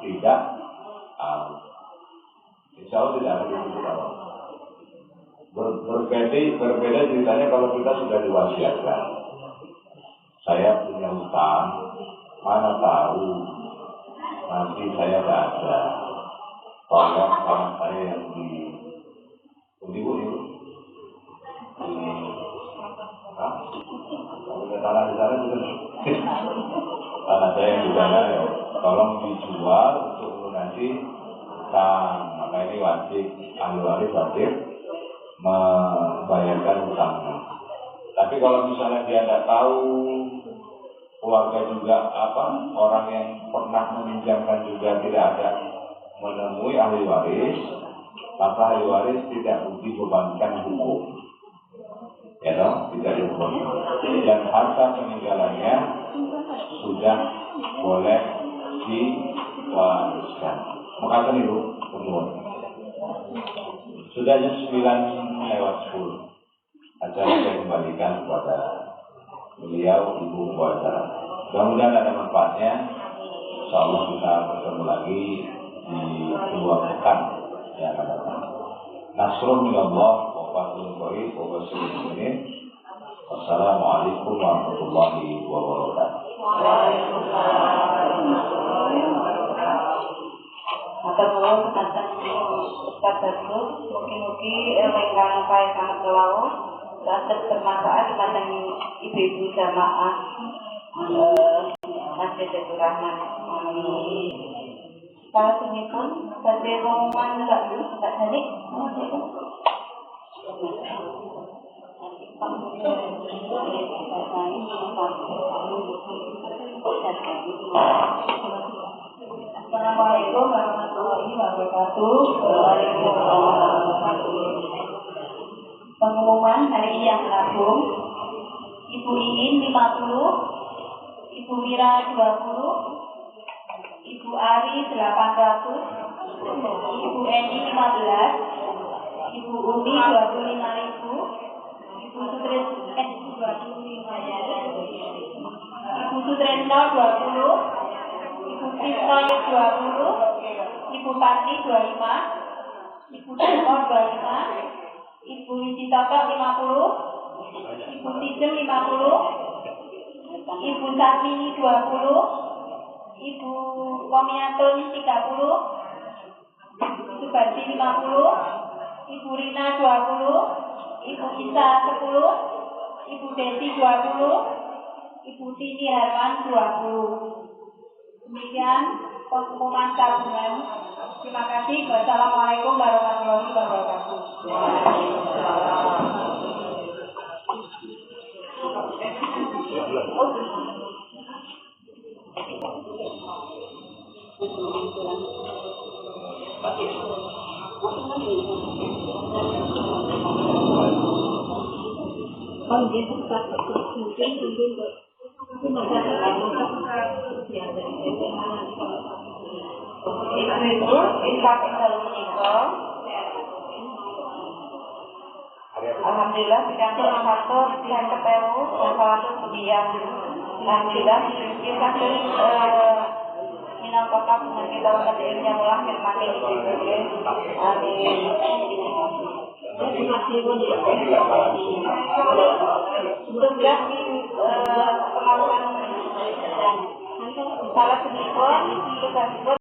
tidak insya Allah tidak akan dituntut apapun. Berbeda ceritanya kalau kita sudah diwasiatkan. Saya punya hutang, mana tahu nanti saya tidak ada. Tolong tanah saya yang di ibu. Kalau ada tanah di sana juga. Tanah saya yang di sana ya, tolong dijual untuk melunasi hutang. Maka ini wajib, ahli waris wajib membayarkan hutangnya. Tapi kalau misalnya dia tidak tahu, keluarga juga orang yang pernah meminjamkan juga tidak ada menemui ahli waris, maka ahli waris tidak dibebankan hukum, ya toh, tidak dibebankan, dan harta peninggalannya sudah boleh diwariskan. Makasih Ibu, bernuwun. Sudah jam 9:10. Acara saya kembalikan kepada beliau, Ibu Muazzara. Mudah-mudahan ada manfaatnya. Insyaallah kita bertemu lagi di 2 pekan yang akan datang. Nasrun minallah wa fathun qarib wa basyiril mu'minin. Wassalamualaikum warahmatullahi wabarakatuh. Maka kalau atas Ustaz Badrus, mungkin-mungkin ingkang saya sangat kelawuh dados bermanfaat kepada ibu-ibu jamaah Masjid Baitur Rahman. Kalau sini pun badhe pengumuman Mbak Dani. Assalamualaikum warahmatullahi wabarakatuh. Waalaikumsalam warahmatullahi wabarakatuh. Pengumuman hari ini yang menabung: Ibu Iin 50, Ibu Mira 20, Ibu Ari 800, Ibu Eni 15, Ibu Umi 25.000, Ibu Sutresno 20, Ibu Krisnoy 20, Ibu Pati 25, Ibu Demo 25, Ibu Wiji Toto 50, Ibu Tidem 50, Ibu Sarmini 20, Ibu Pomiatun 30, Ibu Bardi 50, Ibu Rina 20, Ibu Isa 10, Ibu Desi 20, Ibu Tini Harman 20. Demikian pengumuman tabungan. Terima kasih. Wassalamualaikum warahmatullahi wabarakatuh. Ibu infak dalu menika alhamdulillah pikantuk satur 50.000 dan satus rupiah. Alhamdulillah iki saged minangka tabungan kita wonten ing nyamulah firmane iki. Amin. Tugas pengawasan salah sedikit tugasipun